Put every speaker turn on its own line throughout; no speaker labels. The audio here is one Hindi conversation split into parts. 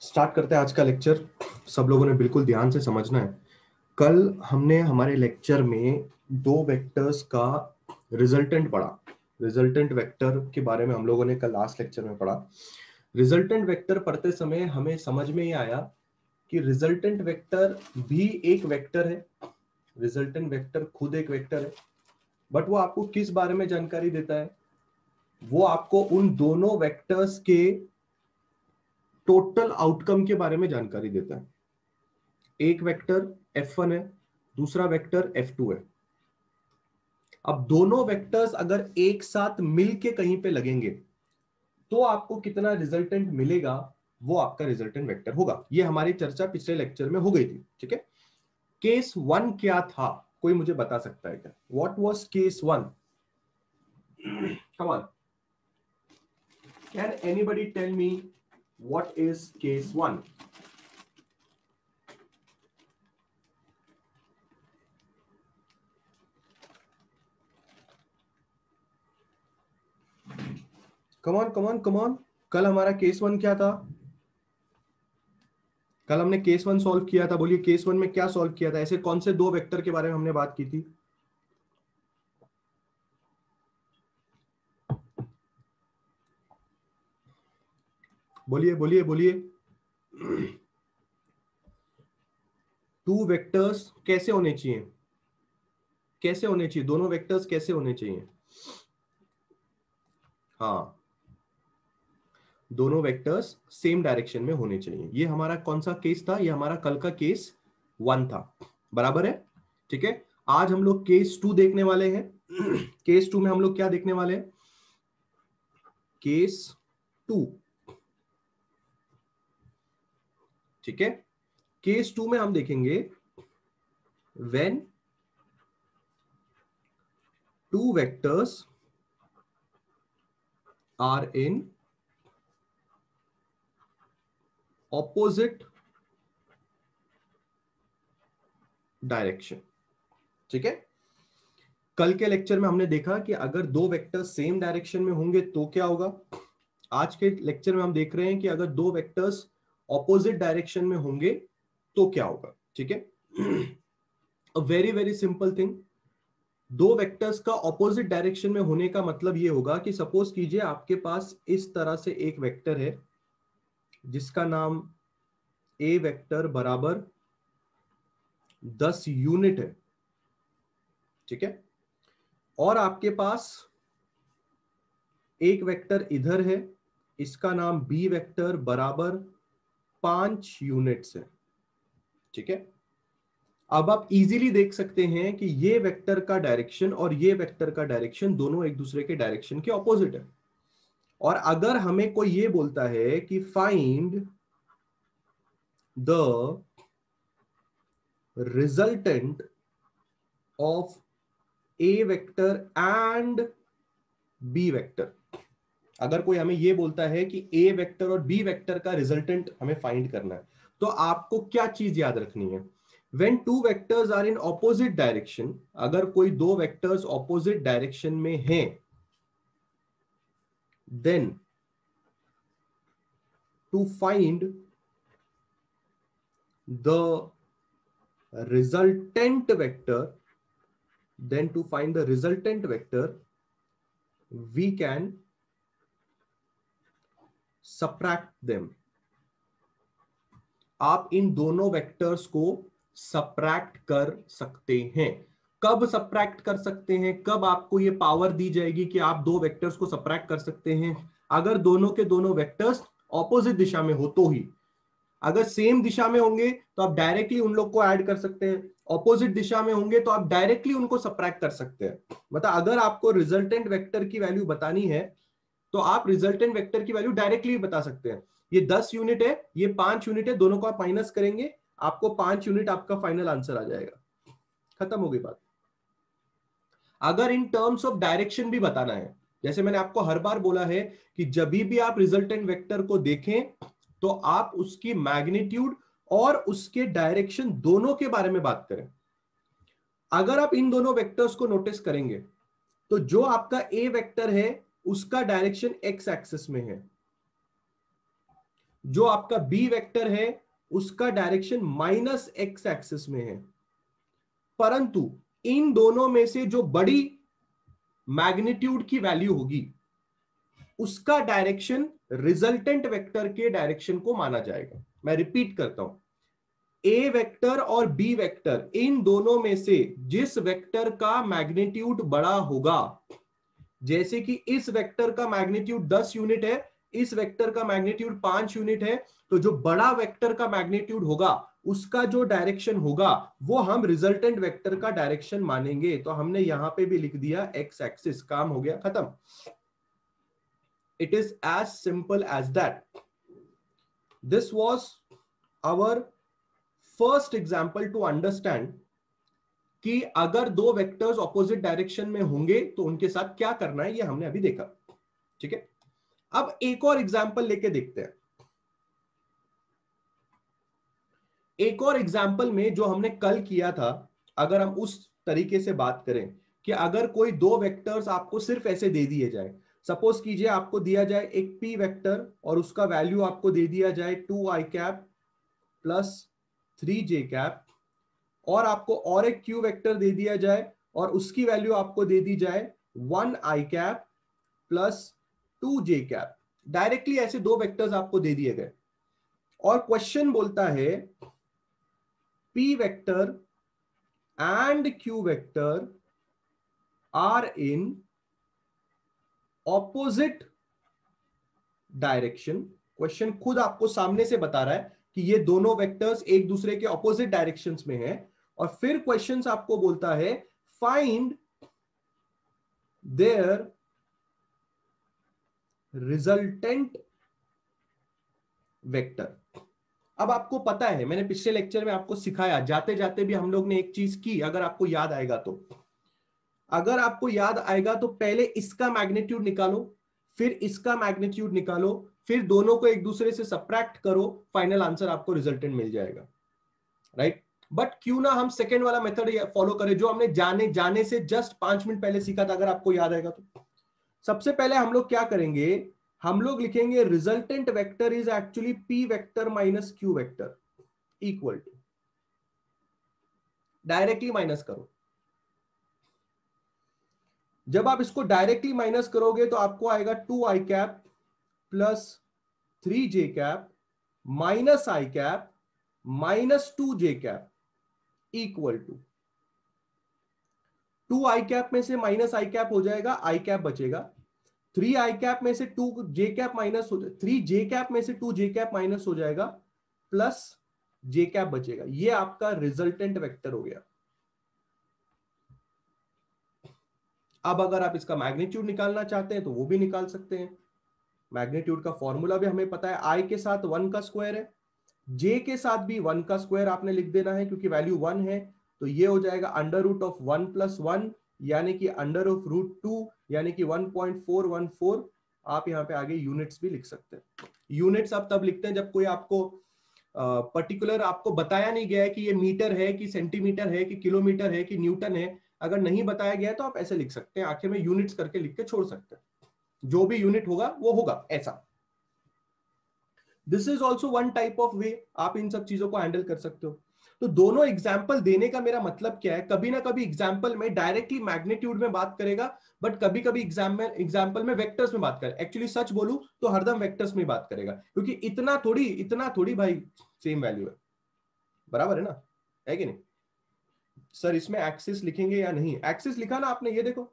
स्टार्ट करते हैं आज का लेक्चर। सब लोगों ने बिल्कुल ध्यान से समझना है। कल हमने हमारे लेक्चर में दो वेक्टर्स का रिजल्टेंट पढ़ा। रिजल्टेंट वेक्टर के बारे में हम लोगों ने कल लास्ट लेक्चर में पढ़ा। रिजल्टेंट वेक्टर पढ़ते समय हमें समझ में ही आया कि रिजल्टेंट वेक्टर भी एक वेक्टर है। रिजल्टेंट वेक्टर खुद एक वेक्टर है, बट वो आपको किस बारे में जानकारी देता है? वो आपको उन दोनों वेक्टर्स के टोटल आउटकम के बारे में जानकारी देता है। एक वेक्टर F1 है, दूसरा वेक्टर F2 है। अब दोनों वेक्टर्स अगर एक साथ मिलके कहीं पे लगेंगे तो आपको कितना रिजल्टेंट मिलेगा, वो आपका रिजल्टेंट वेक्टर होगा। ये हमारी चर्चा पिछले लेक्चर में हो गई थी, ठीक है। केस 1 क्या था, कोई मुझे बता सकता है क्या? What was case 1? Come on, can anybody tell me what is case 1? Come on come on come on. कल हमारा केस 1 क्या था? कल हमने केस 1 सॉल्व किया था। बोलिए केस 1 में क्या सॉल्व किया था? ऐसे कौन से दो वेक्टर के बारे में हमने बात की थी? बोलिए बोलिए बोलिए। टू वेक्टर्स कैसे होने चाहिए? कैसे होने चाहिए दोनों वेक्टर्स? कैसे होने चाहिए? हाँ, दोनों वेक्टर्स सेम डायरेक्शन में होने चाहिए। ये हमारा कौन सा केस था? ये हमारा कल का केस 1 था, बराबर है, ठीक है। आज हम लोग केस 2 देखने वाले हैं। केस 2 में हम लोग क्या देखने वाले हैं? केस 2, ठीक है। केस 2 में हम देखेंगे when two vectors are in opposite direction, ठीक है। कल के लेक्चर में हमने देखा कि अगर दो वेक्टर सेम डायरेक्शन में होंगे तो क्या होगा। आज के लेक्चर में हम देख रहे हैं कि अगर दो वेक्टर्स ऑपोजिट डायरेक्शन में होंगे तो क्या होगा, ठीक है। A very very simple thing. दो वेक्टर्स का ऑपोजिट डायरेक्शन में होने का मतलब ये होगा कि सपोज कीजिए आपके पास इस तरह से एक वेक्टर है जिसका नाम ए वेक्टर बराबर 10 यूनिट है, ठीक है। और आपके पास एक वेक्टर इधर है, इसका नाम बी वेक्टर बराबर 5 यूनिट्स है, ठीक है। अब आप इजीली देख सकते हैं कि ये वेक्टर का डायरेक्शन और ये वेक्टर का डायरेक्शन दोनों एक दूसरे के डायरेक्शन के ऑपोजिट है। और अगर हमें कोई ये बोलता है कि find the resultant of A vector and B vector, अगर कोई हमें ये बोलता है कि ए वेक्टर और बी वेक्टर का रिजल्टेंट हमें फाइंड करना है, तो आपको क्या चीज याद रखनी है? When two vectors are in opposite direction, अगर कोई दो वेक्टर्स ऑपोजिट डायरेक्शन में हैं, then to find the resultant vector, we can subtract them. आप इन दोनों वेक्टर्स को सब्ट्रैक्ट कर सकते हैं। कब सब्ट्रैक्ट कर सकते हैं? कब आपको ये पावर दी जाएगी कि आप दो वेक्टर्स को सब्ट्रैक्ट कर सकते हैं? अगर दोनों के दोनों वेक्टर्स ऑपोजिट दिशा में हो तो ही। अगर सेम दिशा में होंगे तो आप डायरेक्टली उन लोग को ऐड कर सकते हैं, ऑपोजिट दिशा में होंगे तो आप डायरेक्टली उनको सब्ट्रैक्ट कर सकते हैं। मतलब अगर आपको रिजल्टेंट वेक्टर की वैल्यू बतानी है तो आप रिजल्टेंट वेक्टर की वैल्यू डायरेक्टली बता सकते हैं। ये 10 यूनिट है, ये 5 यूनिट है, दोनों को आप माइनस करेंगे, आपको 5 यूनिट आपका फाइनल आंसर आ जाएगा। खत्म हो गई बात। अगर इन टर्म्स ऑफ डायरेक्शन भी बताना है, जैसे मैंने आपको हर बार बोला है कि जब भी आप रिजल्टेंट वेक्टर को देखें तो आप उसकी मैग्नीट्यूड और उसके डायरेक्शन दोनों के बारे में बात करें। अगर आप इन दोनों वेक्टर्स को नोटिस करेंगे तो जो आपका ए वेक्टर है उसका डायरेक्शन एक्स एक्सिस में है, जो आपका बी वेक्टर है उसका डायरेक्शन माइनस एक्स एक्सिस में है, परंतु इन दोनों में से जो बड़ी मैग्नीट्यूड की वैल्यू होगी उसका डायरेक्शन रिजल्टेंट वेक्टर के डायरेक्शन को माना जाएगा। मैं रिपीट करता हूं, ए वेक्टर और बी वेक्टर, इन दोनों में से जिस वेक्टर का मैग्नीट्यूड बड़ा होगा, जैसे कि इस वेक्टर का मैग्नीट्यूड 10 यूनिट है, इस वेक्टर का मैग्नीट्यूड 5 यूनिट है, तो जो बड़ा वेक्टर का मैग्नीट्यूड होगा उसका जो डायरेक्शन होगा वो हम रिजल्टेंट वेक्टर का डायरेक्शन मानेंगे। तो हमने यहां पे भी लिख दिया एक्स एक्सिस, काम हो गया, खत्म। It is as simple as that. This was our first example to understand कि अगर दो वेक्टर्स ऑपोजिट डायरेक्शन में होंगे तो उनके साथ क्या करना है, ये हमने अभी देखा। ठीक है, अब एक और एग्जाम्पल लेके देखते हैं। एक और एग्जाम्पल में जो हमने कल किया था, अगर हम उस तरीके से बात करें कि अगर कोई दो वेक्टर्स आपको सिर्फ ऐसे दे दिए जाए, सपोज कीजिए आपको दिया जाए एक पी वेक्टर और उसका वैल्यू आपको दे दिया जाए 2i cap plus 3j cap, और आपको और एक क्यू वेक्टर दे दिया जाए और उसकी वैल्यू आपको दे दी जाए 1i cap plus 2j cap. Directly ऐसे दो वेक्टर्स आपको दे दिए गए और क्वेश्चन बोलता है p vector and q vector are in opposite direction। Question खुद आपको सामने से बता रहा है कि ये दोनों वेक्टर्स एक दूसरे के ऑपोजिट डायरेक्शंस में हैं, और फिर क्वेश्चन आपको बोलता है फाइंड देयर रिजल्टेंट वेक्टर। अब आपको पता है, मैंने पिछले लेक्चर में आपको सिखाया, जाते जाते भी हम लोग ने एक चीज की, अगर आपको याद आएगा तो, अगर आपको याद आएगा तो पहले इसका मैग्नीट्यूड निकालो, फिर इसका मैग्नीट्यूड निकालो, फिर दोनों को एक दूसरे से सबट्रैक्ट करो, फाइनल आंसर आपको रिजल्टेंट मिल जाएगा, राइट। बट क्यों ना हम सेकेंड वाला मेथड फॉलो करें जो हमने जाने से जस्ट 5 मिनट पहले सीखा था, अगर आपको याद आएगा तो। सबसे पहले हम लोग क्या करेंगे, हम लोग लिखेंगे resultant vector is actually p vector minus q vector equal to, directly minus करो। जब आप इसको डायरेक्टली माइनस करोगे तो आपको आएगा 2i cap plus 3j cap minus i cap minus 2j cap equal to, 2i cap में से माइनस i कैप हो जाएगा, i कैप बचेगा, 3i कैप में से 2j कैप माइनस हो, 3j कैप में से 2j कैप माइनस हो जाएगा, प्लस j कैप बचेगा। ये आपका रिजल्टेंट वेक्टर हो गया। अब अगर आप इसका मैग्नीट्यूड निकालना चाहते हैं तो वो भी निकाल सकते हैं। मैग्नीट्यूड का फॉर्मूला भी हमें पता है, i के साथ 1 का स्क्वायर है, j के साथ भी 1 का स्क्वायर आपने लिख देना है क्योंकि वैल्यू 1 है, तो ये हो जाएगा अंडर रूट ऑफ 1 प्लस 1 यानी कि अंडर ऑफ रूट 2 यानी कि 1.414। आप यहाँ पे आगे यूनिट्स भी लिख सकते हैं। यूनिट्स आप तब लिखते हैं जब कोई आपको पर्टिकुलर आपको बताया नहीं गया है कि ये मीटर है कि सेंटीमीटर है कि किलोमीटर है कि न्यूटन है। अगर नहीं बताया गया है तो आप ऐसे लिख सकते हैं, आखिर में यूनिट्स करके लिख के छोड़ सकते हैं, जो भी यूनिट होगा वो होगा ऐसा। This is also one type of वे आप इन सब चीजों को हैंडल कर सकते हो। तो दोनों एग्जाम्पल देने का मेरा मतलब क्या है, कभी ना कभी एग्जाम्पल में डायरेक्टली मैग्नीट्यूड में बात करेगा, बट कभी कभी एग्जाम्पल में वेक्टर्स में बात करेगा। एक्चुअली सच बोलूं तो हरदम वेक्टर्स में बात करेगा, क्योंकि इतना थोड़ी भाई सेम वैल्यू है, बराबर है ना, है कि नहीं। सर इसमें एक्सिस लिखेंगे या नहीं, एक्सिस लिखा ना आपने, ये देखो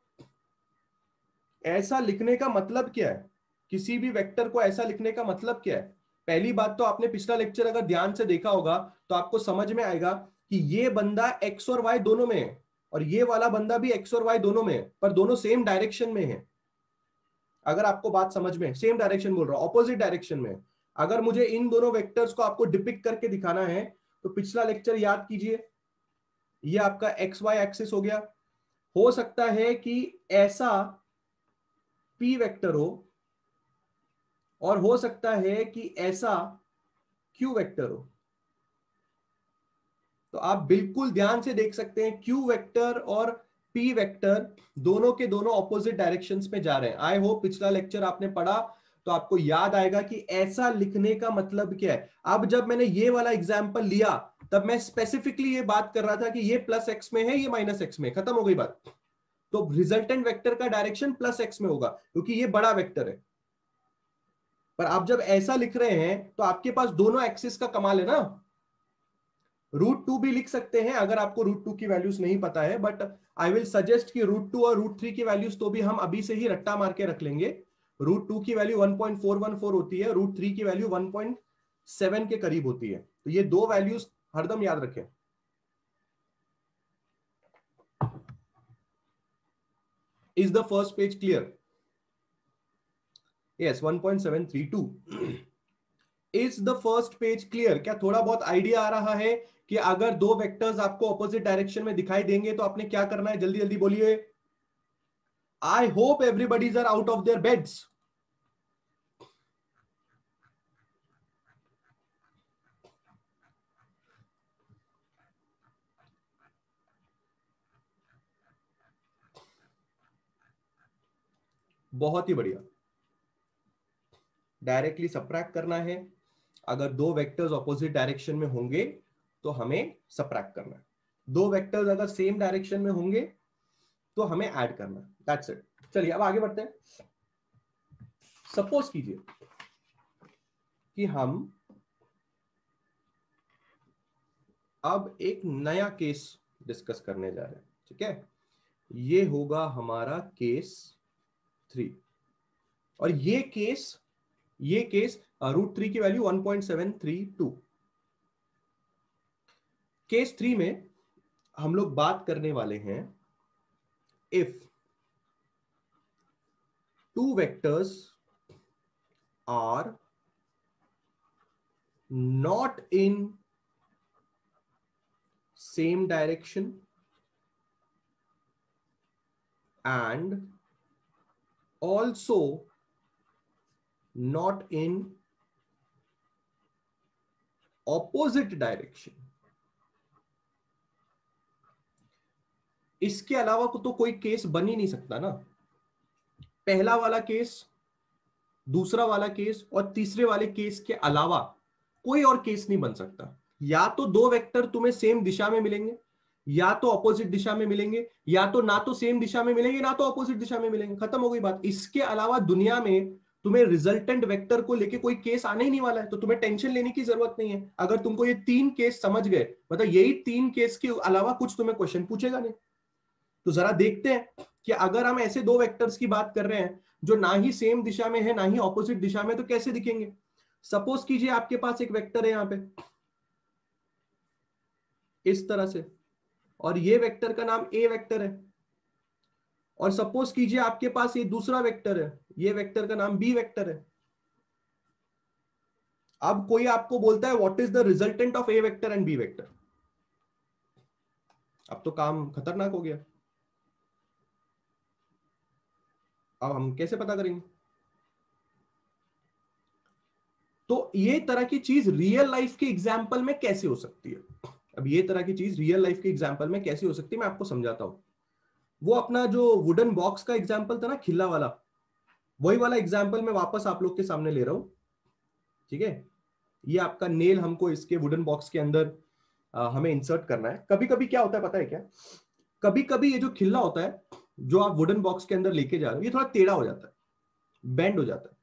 ऐसा लिखने का मतलब क्या है, किसी भी वेक्टर को ऐसा लिखने का मतलब क्या है। पहली बात तो आपने पिछला लेक्चर अगर ध्यान से देखा होगा तो आपको समझ में आएगा कि ये बंदा x और y दोनों में है और ये वाला बंदा भी x और y दोनों में है, पर दोनों सेम डायरेक्शन में है। अगर आपको बात समझ में, सेम डायरेक्शन बोल रहा हूं, ऑपोजिट डायरेक्शन में। अगर मुझे इन दोनों वेक्टर्स को आपको डिपिक्ट करके दिखाना है तो पिछला लेक्चर याद कीजिए, ये आपका एक्स वाई एक्सिस हो गया। हो सकता है कि ऐसा p वेक्टर हो और हो सकता है कि ऐसा q वेक्टर हो। तो आप बिल्कुल ध्यान से देख सकते हैं q वेक्टर और p वेक्टर दोनों के दोनों ऑपोजिट डायरेक्शंस में जा रहे हैं। आई होप पिछला लेक्चर आपने पढ़ा तो आपको याद आएगा कि ऐसा लिखने का मतलब क्या है। अब जब मैंने ये वाला एग्जाम्पल लिया तब मैं स्पेसिफिकली ये बात कर रहा था कि ये प्लस एक्स में है, ये माइनस एक्स में, खत्म हो गई बात। तो रिजल्टेंट वेक्टर का डायरेक्शन प्लस एक्स में होगा क्योंकि ये बड़ा वेक्टर है। पर आप जब ऐसा लिख रहे हैं तो आपके पास दोनों एक्सिस का कमाल है ना। √2 भी लिख सकते हैं अगर आपको √2 की वैल्यूज नहीं पता है, बट आई विल सजेस्ट कि √2 और √3 की वैल्यूज तो भी हम अभी से ही रट्टा मार के रख लेंगे। √2 की वैल्यू 1.414 होती है, √3 की वैल्यू 1.7 के करीब होती है। तो ये दो वैल्यूज हरदम याद रखें। Is the first page clear? Yes, 1.732। Is the first page clear? क्या थोड़ा बहुत आइडिया आ रहा है कि अगर दो वेक्टर्स आपको ऑपोजिट डायरेक्शन में दिखाई देंगे तो आपने क्या करना है? जल्दी जल्दी बोलिए। I hope everybody's are out of their beds. बहुत ही बढ़िया। डायरेक्टली सबट्रैक्ट करना है। अगर दो वेक्टर्स ऑपोजिट डायरेक्शन में होंगे तो हमें सबट्रैक्ट करना है। दो वेक्टर्स अगर सेम डायरेक्शन में होंगे तो हमें ऐड करना है। That's it. चलिए अब आगे बढ़ते हैं। सपोज कीजिए कि हम अब एक नया केस डिस्कस करने जा रहे हैं। ठीक है, ये होगा हमारा केस 3 और ये केस √3 की वैल्यू 1.732। केस 3 में हम लोग बात करने वाले हैं if two vectors are not in same direction and also not in opposite direction। इसके अलावा तो कोई केस बन ही नहीं सकता ना। पहला वाला केस, दूसरा वाला केस और तीसरे वाले केस के अलावा कोई और केस नहीं बन सकता। या तो दो वेक्टर तुम्हें सेम दिशा में मिलेंगे, या तो ऑपोजिट दिशा में मिलेंगे, या तो ना तो सेम दिशा में मिलेंगे ना तो ऑपोजिट दिशा में मिलेंगे। खत्म हो गई बात। इसके अलावा दुनिया में तुम्हें रिजल्टेंट वेक्टर को लेके कोई केस आने ही नहीं वाला है, तो तुम्हें टेंशन लेने की जरूरत नहीं है। अगर तुमको ये 3 केस समझ गए, मतलब यही 3 केस के अलावा कुछ तुम्हें क्वेश्चन पूछेगा नहीं। तो जरा देखते हैं कि अगर हम ऐसे दो वेक्टर्स की बात कर रहे हैं जो ना ही सेम दिशा में है ना ही ऑपोजिट दिशा में, तो कैसे दिखेंगे। सपोज कीजिए आपके पास एक वेक्टर है यहां पे इस तरह से, और ये वेक्टर का नाम ए वेक्टर है, और सपोज कीजिए आपके पास ये दूसरा वेक्टर है, ये वेक्टर का नाम बी वेक्टर है। अब कोई आपको बोलता है what is the resultant of A vector and B vector. अब तो काम खतरनाक हो गया। अब हम कैसे पता करेंगे? तो ये तरह की चीज रियल लाइफ के एग्जाम्पल में कैसे हो सकती है? अब ये तरह की चीज रियल लाइफ के एग्जाम्पल में कैसे हो सकती है, मैं आपको समझाता हूं। वो अपना जो वुडन बॉक्स का एग्जाम्पल था ना, खिल्ला वाला, वही वाला एग्जाम्पल मैं वापस आप लोग के सामने ले रहा हूं। ठीक है, ये आपका नेल हमको इसके वुडन बॉक्स के अंदर हमें इंसर्ट करना है। कभी कभी क्या होता है पता है क्या? कभी कभी ये जो खिल्ला होता है जो आप वुडन बॉक्स के अंदर लेके जा रहे हो, ये थोड़ा टेढ़ा हो जाता है, बेंड हो जाता है।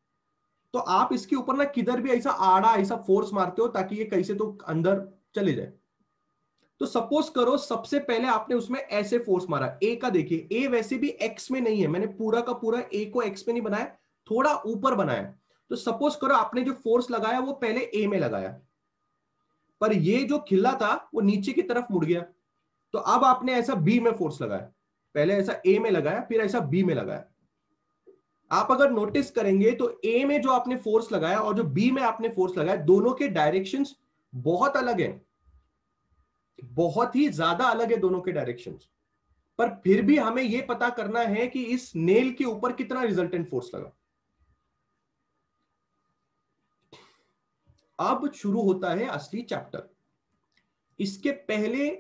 तो आप इसके ऊपर ना किधर भी ऐसा आड़ा ऐसा फोर्स मारते हो ताकि ये कैसे तो अंदर चले जाए। तो सपोज करो सबसे पहले आपने उसमें ऐसे फोर्स मारा ए का। देखिए ए वैसे भी एक्स में नहीं है, मैंने पूरा का पूरा ए को एक्स में नहीं बनाया, थोड़ा ऊपर बनाया। तो सपोज करो आपने जो फोर्स लगाया वो पहले ए में लगाया, पर ये जो खिल्ला था वो नीचे की तरफ मुड़ गया। तो अब आपने ऐसा बी में फोर्स लगाया, पहले ऐसा ए में लगाया फिर ऐसा बी में लगाया। आप अगर नोटिस करेंगे तो ए में जो आपने फोर्स लगाया और जो बी में आपने फोर्स लगाया, दोनों के डायरेक्शंस बहुत अलग हैं, बहुत ही ज्यादा अलग है दोनों के डायरेक्शंस। पर फिर भी हमें यह पता करना है कि इस नेल के ऊपर कितना रिजल्टेंट फोर्स लगा। अब शुरू होता है असली चैप्टर। इसके पहले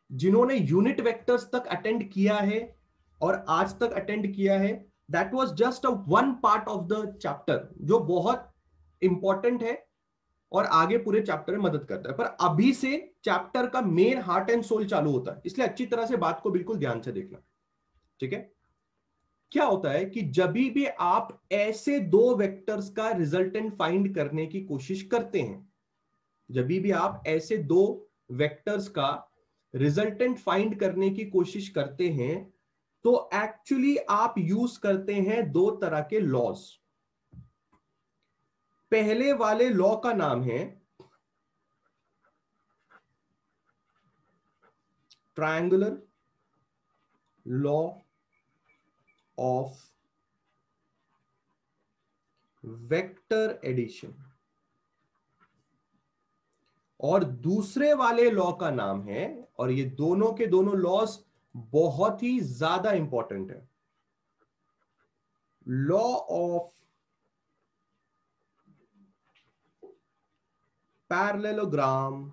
जिन्होंने यूनिट वेक्टर्स तक अटेंड किया है और आज तक अटेंड किया है, that was just a one part of the chapter जो बहुत इंपॉर्टेंट है और आगे पूरे चैप्टर में मदद करता है। पर अभी से चैप्टर का मेन हार्ट एंड सोल चालू होता है, इसलिए अच्छी तरह से बात को बिल्कुल ध्यान से देखना, ठीक है। क्या होता है कि जब भी आप ऐसे दो वेक्टर्स का रिजल्टेंट फाइंड करने की कोशिश करते हैं, जब भी आप ऐसे दो वेक्टर्स का रिजल्टेंट फाइंड करने की कोशिश करते हैं, तो एक्चुअली आप यूज करते हैं दो तरह के लॉज। पहले वाले लॉ का नाम है triangular law of vector addition, और दूसरे वाले लॉ का नाम है, और ये दोनों के दोनों लॉज बहुत ही ज्यादा इंपॉर्टेंट है, law of parallelogram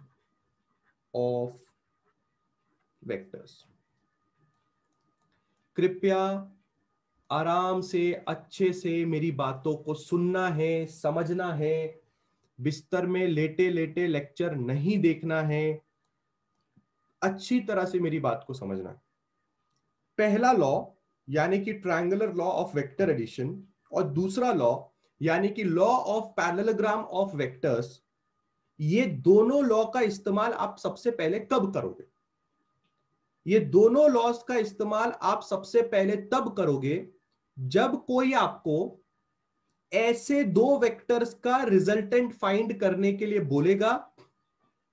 of vectors. कृपया आराम से अच्छे से मेरी बातों को सुनना है, समझना है, बिस्तर में लेटे लेटे लेक्चर नहीं देखना है, अच्छी तरह से मेरी बात को समझना है। पहला लॉ यानी कि triangular law of vector addition, और दूसरा लॉ यानी कि law of parallelogram of vectors, ये दोनों लॉ का इस्तेमाल आप सबसे पहले कब करोगे? ये दोनों लॉज का इस्तेमाल आप सबसे पहले तब करोगे जब कोई आपको ऐसे दो वेक्टर्स का रिजल्टेंट फाइंड करने के लिए बोलेगा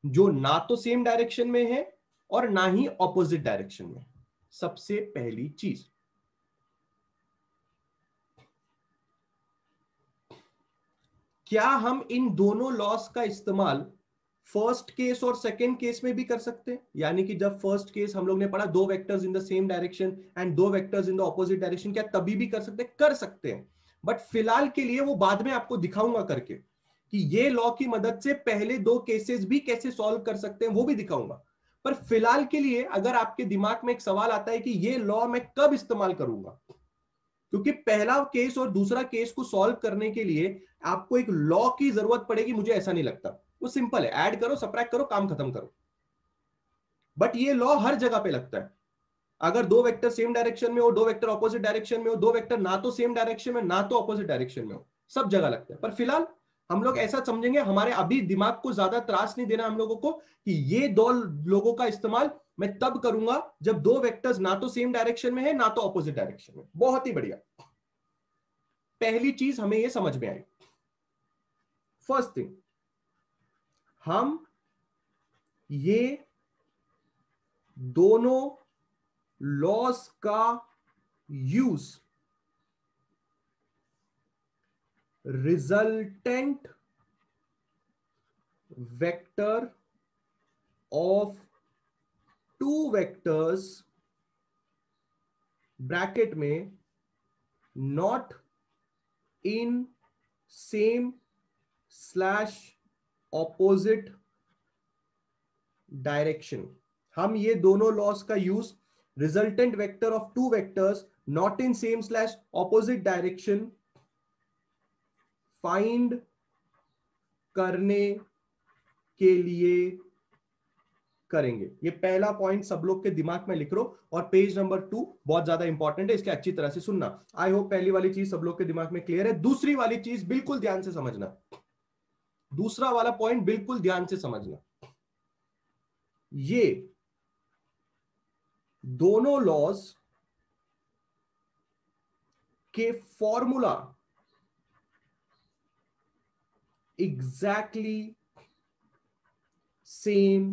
जो ना तो सेम डायरेक्शन में है और ना ही ऑपोजिट डायरेक्शन में। सबसे पहली चीज, क्या हम इन दोनों लॉस का इस्तेमाल फर्स्ट केस और सेकंड केस में भी कर सकते हैं? यानी कि जब फर्स्ट केस हम लोग ने पढ़ा दो vectors in the same direction and दो vectors in the opposite direction, क्या तभी भी कर सकते हैं? कर सकते हैं, बट फिलहाल के लिए वो बाद में आपको दिखाऊंगा करके कि ये लॉ की मदद से पहले दो केसेस भी कैसे सॉल्व कर सकते हैं, वो भी दिखाऊंगा। पर फिलहाल के लिए अगर आपके दिमाग में एक सवाल आता है कि ये लॉ मैं कब इस्तेमाल करूंगा, क्योंकि पहला केस और दूसरा केस को सॉल्व करने के लिए आपको एक लॉ की जरूरत पड़ेगी, मुझे ऐसा नहीं लगता। वो सिंपल है, ऐड करो, सबट्रैक्ट करो, काम खत्म करो। बट ये लॉ हर जगह पे लगता है। अगर दो वेक्टर सेम डायरेक्शन में हो, दो वेक्टर ऑपोजिट डायरेक्शन में हो, दो वेक्टर ना तो सेम डायरेक्शन में ना तो ऑपोजिट डायरेक्शन में हो, सब जगह लगता है। पर फिलहाल हम लोग ऐसा समझेंगे, हमारे अभी दिमाग को ज्यादा त्रास नहीं देना हम लोगों को कि ये दो लोगों का इस्तेमाल मैं तब करूंगा जब दो वेक्टर्स ना तो सेम डायरेक्शन में है ना तो ऑपोजिट डायरेक्शन में। बहुत ही बढ़िया, पहली चीज हमें यह समझ में आई। फर्स्ट थिंग, हम ये दोनों लॉज का use resultant vector of two vectors bracket में not in same slash opposite direction, हम ये दोनों लॉस का use resultant vector of two vectors not in same slash opposite direction find करने के लिए करेंगे। ये पहला पॉइंट सब लोग के दिमाग में लिख लो, और पेज नंबर 2 बहुत ज्यादा इंपॉर्टेंट है, इसके अच्छी तरह से सुनना। आई होप पहली वाली चीज सब लोग के दिमाग में क्लियर है। दूसरी वाली चीज बिल्कुल ध्यान से समझना, दूसरा वाला पॉइंट बिल्कुल ध्यान से समझना। ये दोनों लॉज के फॉर्मूला एग्जैक्टली सेम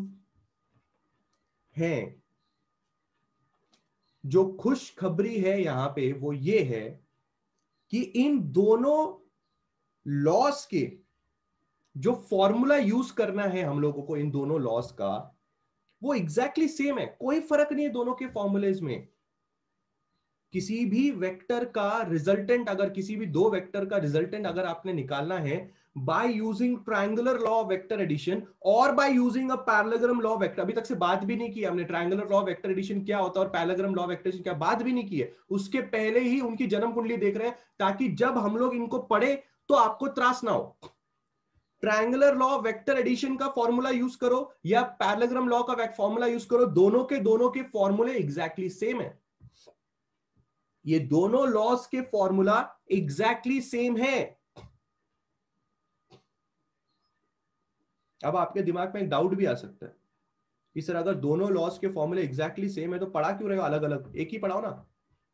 हैं। जो खुशखबरी है यहां पे वो ये है कि इन दोनों लॉस के जो फॉर्मूला यूज करना है हम लोगों को इन दोनों लॉस का, वो एग्जैक्टली सेम है। कोई फर्क नहीं है दोनों के फॉर्मूलेज में। किसी भी वेक्टर का रिजल्टेंट, अगर किसी भी दो वेक्टर का रिजल्टेंट अगर आपने निकालना है, by using triangular law of vector addition और by using a parallelogram law of vector. अभी तक से बात भी नहीं की हमने triangular law of vector addition क्या होता है और parallelogram law of vector addition क्या, बात भी नहीं की है। उसके पहले ही उनकी जन्म कुंडली देख रहे हैं ताकि जब हम लोग इनको पढ़े तो आपको त्रास ना हो। Triangular law of vector addition का फॉर्मूला यूज करो या पैरेललोग्राम लॉ का फॉर्मूला यूज करो, दोनों के फॉर्मूले एग्जैक्टली सेम है। ये दोनों लॉस के फॉर्मूला एग्जैक्टली सेम है। अब आपके दिमाग में एक डाउट भी आ सकता है कि सर अगर दोनों लॉस के फॉर्मूले एग्जैक्टली सेम है तो पढ़ा क्यों रहेगा अलग अलग, एक ही पढ़ाओ ना,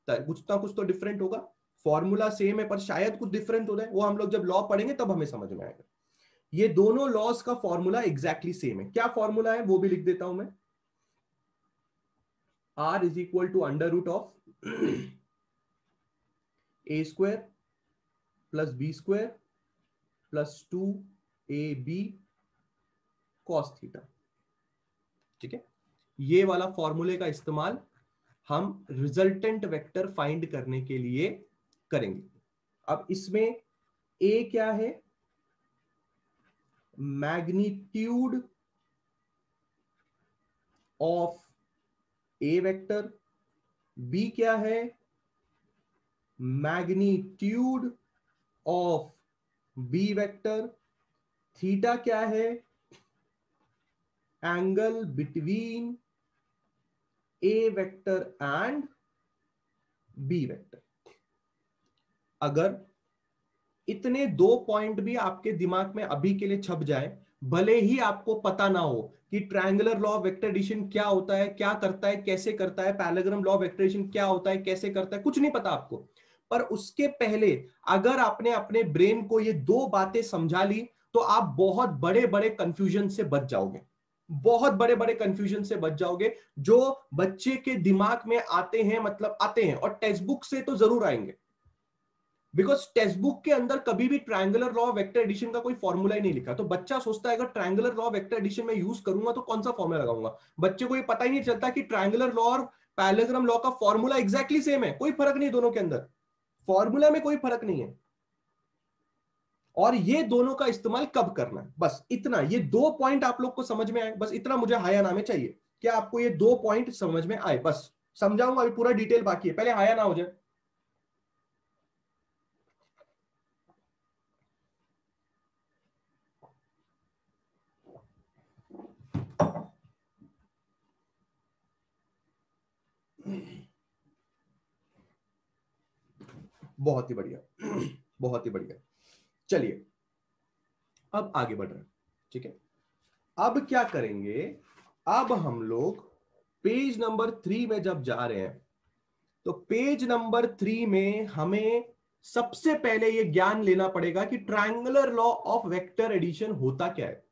कुछ ना कुछ तो डिफरेंट होगा। फॉर्मूला सेम है पर शायद कुछ डिफरेंट होता है, वो हम लोग जब लॉ पढ़ेंगे तब हमें समझ में आएगा। ये दोनों लॉस का फॉर्मूला एग्जैक्टली सेम है। क्या फॉर्मूला है वो भी लिख देता हूं मैं। R is equal to under root of a square plus b square plus 2ab cos theta. ठीक है, ये वाला फॉर्मूले का इस्तेमाल हम रिजल्टेंट वेक्टर फाइंड करने के लिए करेंगे। अब इसमें a क्या है, magnitude of a vector, b क्या है, magnitude of b vector, theta क्या है, angle between a vector and b vector. अगर इतने दो पॉइंट भी आपके दिमाग में अभी के लिए छप जाए, भले ही आपको पता ना हो कि triangular law of vector addition क्या होता है, क्या करता है, कैसे करता है, parallelogram law of vector addition क्या होता है, कैसे करता है, कुछ नहीं पता आपको, पर उसके पहले अगर आपने अपने ब्रेन को ये दो बातें समझा ली तो आप बहुत बड़े बड़े कंफ्यूजन से बच जाओगे, बहुत बड़े बड़े कंफ्यूजन से बच जाओगे जो बच्चे के दिमाग में आते हैं, मतलब आते हैं, और टेक्स्ट बुक से तो जरूर आएंगे। बिकॉज टेक्स्ट बुक के अंदर कभी भी triangular law of vector addition का कोई फॉर्मूला ही नहीं लिखा। तो बच्चा सोचता है अगर triangular law of vector addition में यूज करूंगा तो कौन सा फॉर्मूला लगाऊंगा। बच्चे को ये पता ही नहीं चलता कि ट्रायंगुलर लॉ और पैरेललोग्राम लॉ का फॉर्मूला एग्जैक्टली सेम है, कोई फर्क नहीं दोनों के अंदर, फॉर्मूला में कोई फर्क नहीं है। और ये दोनों का इस्तेमाल कब करना है, बस इतना, ये दो पॉइंट आप लोग को समझ में आए, बस इतना मुझे हाया ना में चाहिए। क्या आपको ये दो पॉइंट समझ में आए, बस समझाऊंगा, अभी पूरा डिटेल बाकी है, पहले हाया ना हो जाए। बहुत ही बढ़िया, बहुत ही बढ़िया। चलिए अब आगे बढ़ रहे हैं। ठीक है, अब क्या करेंगे, अब हम लोग पेज नंबर 3 में जब जा रहे हैं तो पेज नंबर 3 में हमें सबसे पहले यह ज्ञान लेना पड़ेगा कि triangular law of vector addition होता क्या है।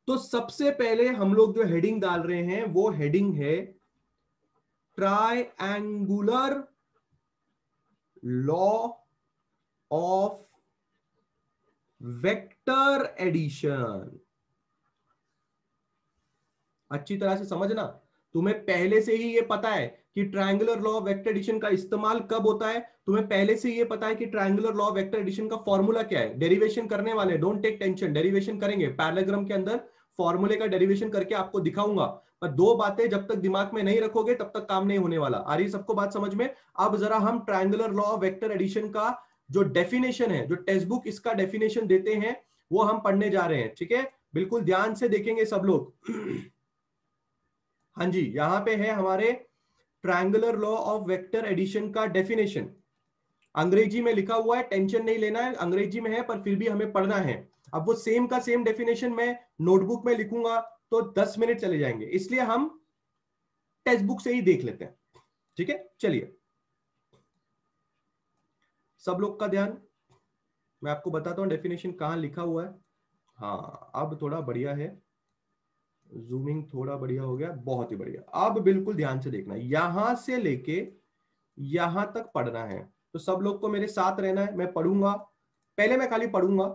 तो सबसे पहले हम लोग जो हेडिंग डाल रहे हैं वो हेडिंग है triangular law of vector addition. अच्छी तरह से समझना, तुम्हें पहले से ही ये पता है कि triangular law of vector addition का इस्तेमाल कब होता है, तुम्हें पहले से ये पता है कि triangular law of vector addition का फॉर्मूला क्या है। डेरिवेशन करने वाले, डोंट टेक टेंशन, डेरिवेशन करेंगे पैरेललोग्राम के अंदर, फॉर्मूले का डेरिवेशन करके आपको दिखाऊंगा। पर दो बातें जब तक दिमाग में नहीं रखोगे तब तक काम नहीं होने वाला। आ रही सबको बात समझ में। अब जरा हम triangular law of vector addition का जो डेफिनेशन है, जो टेक्स्ट बुक इसका डेफिनेशन देते हैं, वो हम पढ़ने जा रहे हैं। ठीक है, बिल्कुल ध्यान से देखेंगे सब लोग। हाँ जी, यहां पे है हमारे triangular law of vector addition का डेफिनेशन, अंग्रेजी में लिखा हुआ है, टेंशन नहीं लेना है, अंग्रेजी में है पर फिर भी हमें पढ़ना है। अब वो सेम का सेम डेफिनेशन मैं नोटबुक में लिखूंगा तो 10 मिनट चले जाएंगे, इसलिए हम टेक्स्ट बुक से ही देख लेते हैं। ठीक है, चलिए सब लोग का ध्यान, मैं आपको बताता हूं डेफिनेशन कहां लिखा हुआ है। हाँ अब थोड़ा बढ़िया है, जूमिंग थोड़ा बढ़िया हो गया, बहुत ही बढ़िया। अब बिल्कुल ध्यान से देखना, यहां से लेके यहां तक पढ़ना है, तो सब लोग को मेरे साथ रहना है। मैं पढ़ूंगा, पहले मैं खाली पढ़ूंगा,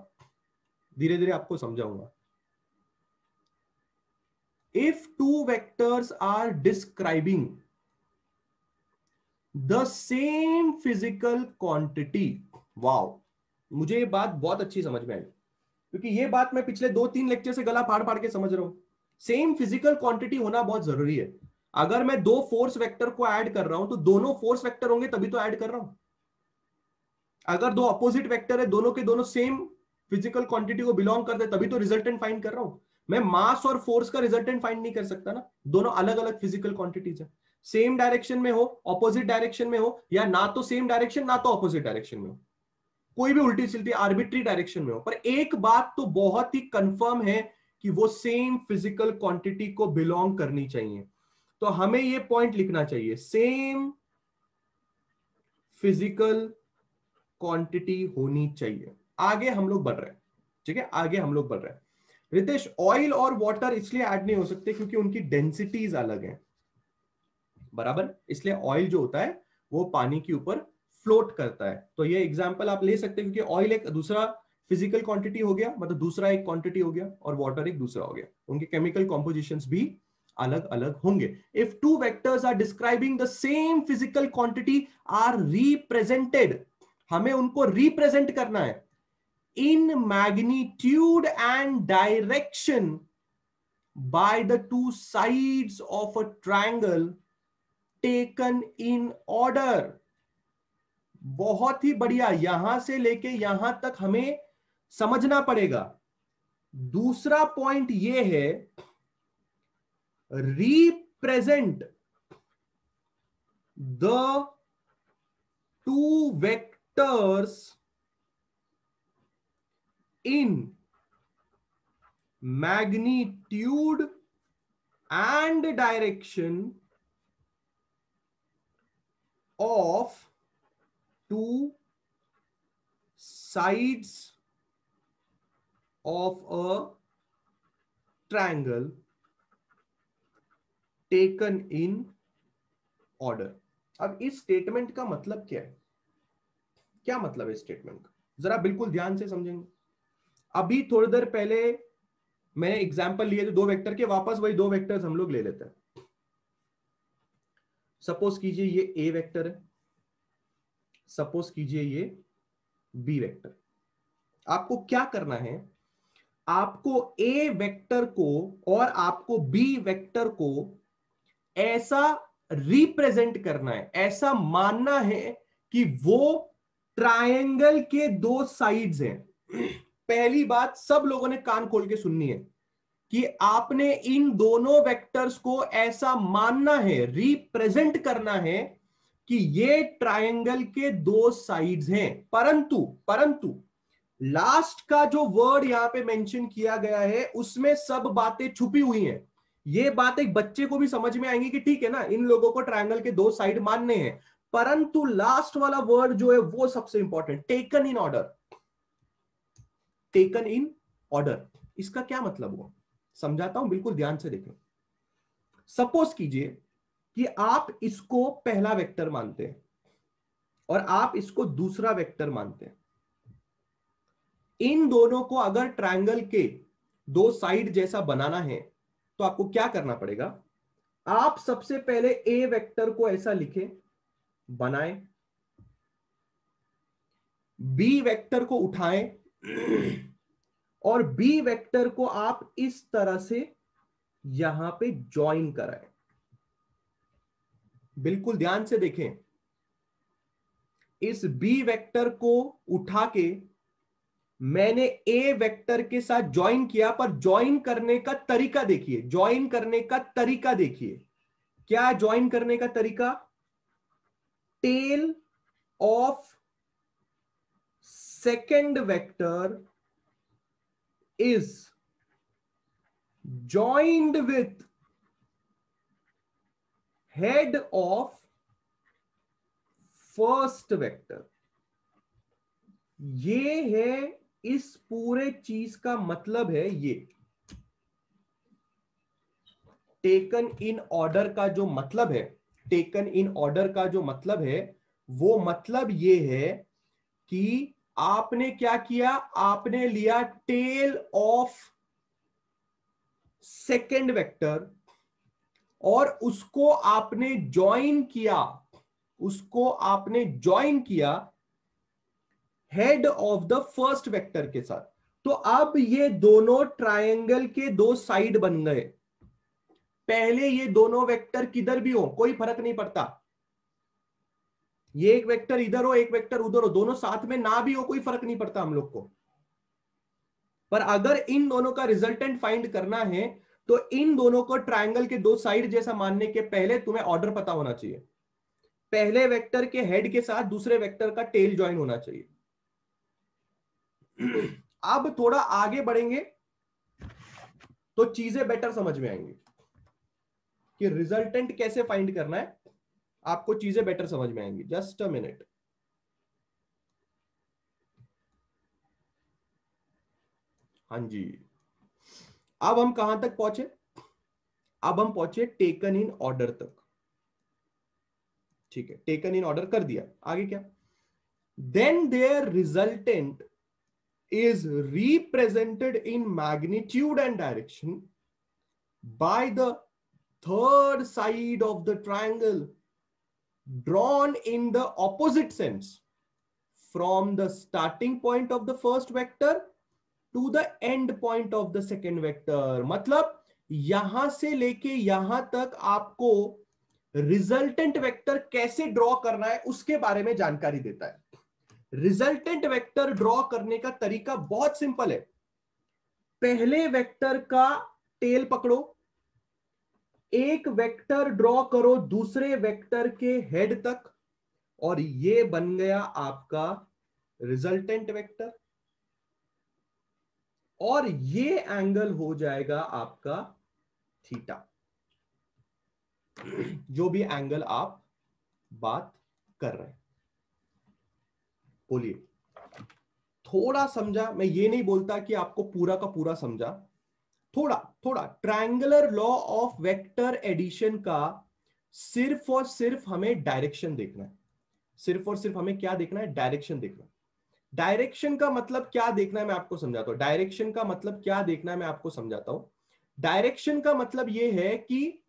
धीरे धीरे आपको समझाऊंगा। If two vectors are describing the same physical quantity, wow, मुझे ये बात बहुत अच्छी समझ में आई, क्योंकि ये बात मैं पिछले 2-3 लेक्चर से गला फाड़ फाड़ के समझ रहा हूं। सेम फिजिकल क्वांटिटी होना बहुत जरूरी है। अगर मैं 2 फोर्स वेक्टर को ऐड कर रहा हूं तो दोनों फोर्स वेक्टर होंगे तभी तो ऐड कर रहा हूं। अगर 2 अपोजिट वेक्टर है, दोनों के दोनों सेम फिजिकल क्वांटिटी को बिलोंग करते हैं, तभी तो रिजल्टेंट फाइंड कर रहा हूं। मैं मास और फोर्स का रिजल्टेंट फाइंड नहीं कर सकता ना, दोनों अलग अलग फिजिकल क्वांटिटीज है। सेम डायरेक्शन में हो, ऑपोजिट डायरेक्शन में हो, या ना तो सेम डायरेक्शन ना तो ऑपोजिट डायरेक्शन में हो, कोई भी उल्टी सिल्टी आर्बिट्री डायरेक्शन में हो, पर एक बात तो बहुत ही कंफर्म है कि वो सेम फिजिकल क्वांटिटी को बिलोंग करनी चाहिए। तो हमें ये पॉइंट लिखना चाहिए, सेम फिजिकल क्वांटिटी होनी चाहिए। आगे हम लोग बढ़ रहे हैं, ठीक है, आगे हम लोग बढ़ रहे हैं। रितेश, ऑयल और वाटर इसलिए ऐड नहीं हो सकते क्योंकि उनकी डेंसिटीज अलग हैं, बराबर। इसलिए ऑयल जो होता है वो पानी के ऊपर फ्लोट करता है। तो ये एग्जांपल आप ले सकते हैं, क्योंकि ऑयल एक दूसरा फिजिकल क्वांटिटी हो गया, मतलब दूसरा एक क्वांटिटी हो गया, और वाटर एक दूसरा हो गया। उनके केमिकल कॉम्पोजिशंस भी अलग अलग होंगे। If two vectors are describing the same physical quantity are represented, हमें उनको रिप्रेजेंट करना है in magnitude and direction by the two sides of a triangle taken in order। बहुत ही बढ़िया, यहां से लेके यहां तक हमें समझना पड़ेगा। दूसरा पॉइंट ये है, represent the two vectors in magnitude and direction of two sides of a triangle taken in order। अब इस स्टेटमेंट का मतलब क्या है? क्या मतलब है स्टेटमेंट का, जरा बिल्कुल ध्यान से समझेंगे। अभी थोड़ी देर पहले मैंने एग्जांपल लिए थे 2 वेक्टर के, वापस वही 2 वेक्टर्स हम लोग ले लेते हैं। सपोज कीजिए ये ए वेक्टर है, सपोज कीजिए ये बी वेक्टर। आपको क्या करना है, आपको ए वेक्टर को और आपको बी वेक्टर को ऐसा रिप्रेजेंट करना है, ऐसा मानना है कि वो ट्रायंगल के 2 साइड्स हैं। पहली बात सब लोगों ने कान खोल के सुननी है कि आपने इन दोनों वेक्टर्स को ऐसा मानना है, रिप्रेजेंट करना है कि ये ट्रायंगल के 2 साइड्स हैं। परंतु लास्ट का जो वर्ड यहां पे मेंशन किया गया है उसमें सब बातें छुपी हुई हैं। ये बात एक बच्चे को भी समझ में आएंगी कि ठीक है ना, इन लोगों को ट्रायंगल के 2 साइड मानने हैं, परंतु लास्ट वाला वर्ड जो है वो सबसे important, taken in order. Taken in order, इसका क्या मतलब हुआ, समझाता हूं, बिल्कुल ध्यान से देखें। सपोज कीजिए कि आप इसको पहला वेक्टर मानते हैं और आप इसको दूसरा वेक्टर मानते हैं। इन दोनों को अगर ट्रायंगल के 2 साइड जैसा बनाना है तो आपको क्या करना पड़ेगा, आप सबसे पहले ए वेक्टर को ऐसा लिखें, बनाएं, बी वेक्टर को उठाएं और बी वेक्टर को आप इस तरह से यहां पे ज्वाइन कराएं। बिल्कुल ध्यान से देखें, इस बी वेक्टर को उठा के मैंने ए वेक्टर के साथ ज्वाइन किया, पर ज्वाइन करने का तरीका देखिए, ज्वाइन करने का तरीका देखिए। क्या ज्वाइन करने का तरीका, tail of second vector is joined with head of first vector। ये है इस पूरे चीज का मतलब है। ये टेकन इन ऑर्डर का जो मतलब है, टेकन इन ऑर्डर का जो मतलब है वो मतलब ये है कि आपने क्या किया, आपने लिया टेल ऑफ सेकेंड वेक्टर और उसको आपने ज्वाइन किया, उसको आपने ज्वाइन किया head of the first vector के साथ। तो अब ये दोनों ट्रायंगल के दो साइड बन गए। पहले ये दोनों वेक्टर किधर भी हो कोई फर्क नहीं पड़ता, ये एक वेक्टर इधर हो एक वेक्टर उधर हो, दोनों साथ में ना भी हो कोई फर्क नहीं पड़ता हम लोग को। पर अगर इन दोनों का रिजल्टेंट फाइंड करना है तो इन दोनों को ट्रायंगल के दो साइड जैसा मानने के पहले तुम्हें ऑर्डर पता होना चाहिए। पहले वेक्टर के हेड के साथ दूसरे वेक्टर का टेल ज्वाइन होना चाहिए। अब थोड़ा आगे बढ़ेंगे तो चीजें बेटर समझ में आएंगी कि रिजल्टेंट कैसे फाइंड करना है, आपको चीजें बेटर समझ में आएंगी। Just a minute. हाँ जी, अब हम कहां तक पहुंचे? अब हम पहुंचे टेकन इन ऑर्डर तक। ठीक है, टेकन इन ऑर्डर कर दिया, आगे क्या? Then their resultant is represented in magnitude and direction by the third side of the triangle drawn in the opposite sense from the starting point of the first vector to the end point of the second vector। मतलब यहां से लेके यहां तक आपको रिजल्टेंट वेक्टर कैसे ड्रॉ करना है उसके बारे में जानकारी देता है। रिजल्टेंट वेक्टर ड्रॉ करने का तरीका बहुत सिंपल है। पहले वेक्टर का टेल पकड़ो, एक वेक्टर ड्रॉ करो दूसरे वेक्टर के हेड तक, और ये बन गया आपका रिजल्टेंट वेक्टर, और ये एंगल हो जाएगा आपका थीटा, जो भी एंगल आप बात कर रहे हैं। बोलिए, थोड़ा समझा? मैं ये नहीं बोलता कि आपको पूरा का पूरा समझा, थोड़ा थोड़ा। Triangular law of vector addition का सिर्फ और सिर्फ हमें डायरेक्शन देखना है। सिर्फ और सिर्फ हमें क्या देखना है? डायरेक्शन देखना है। डायरेक्शन का मतलब क्या देखना है मैं आपको समझाता हूं। डायरेक्शन का मतलब क्या देखना है मैं आपको समझाता हूं। डायरेक्शन का मतलब यह है कि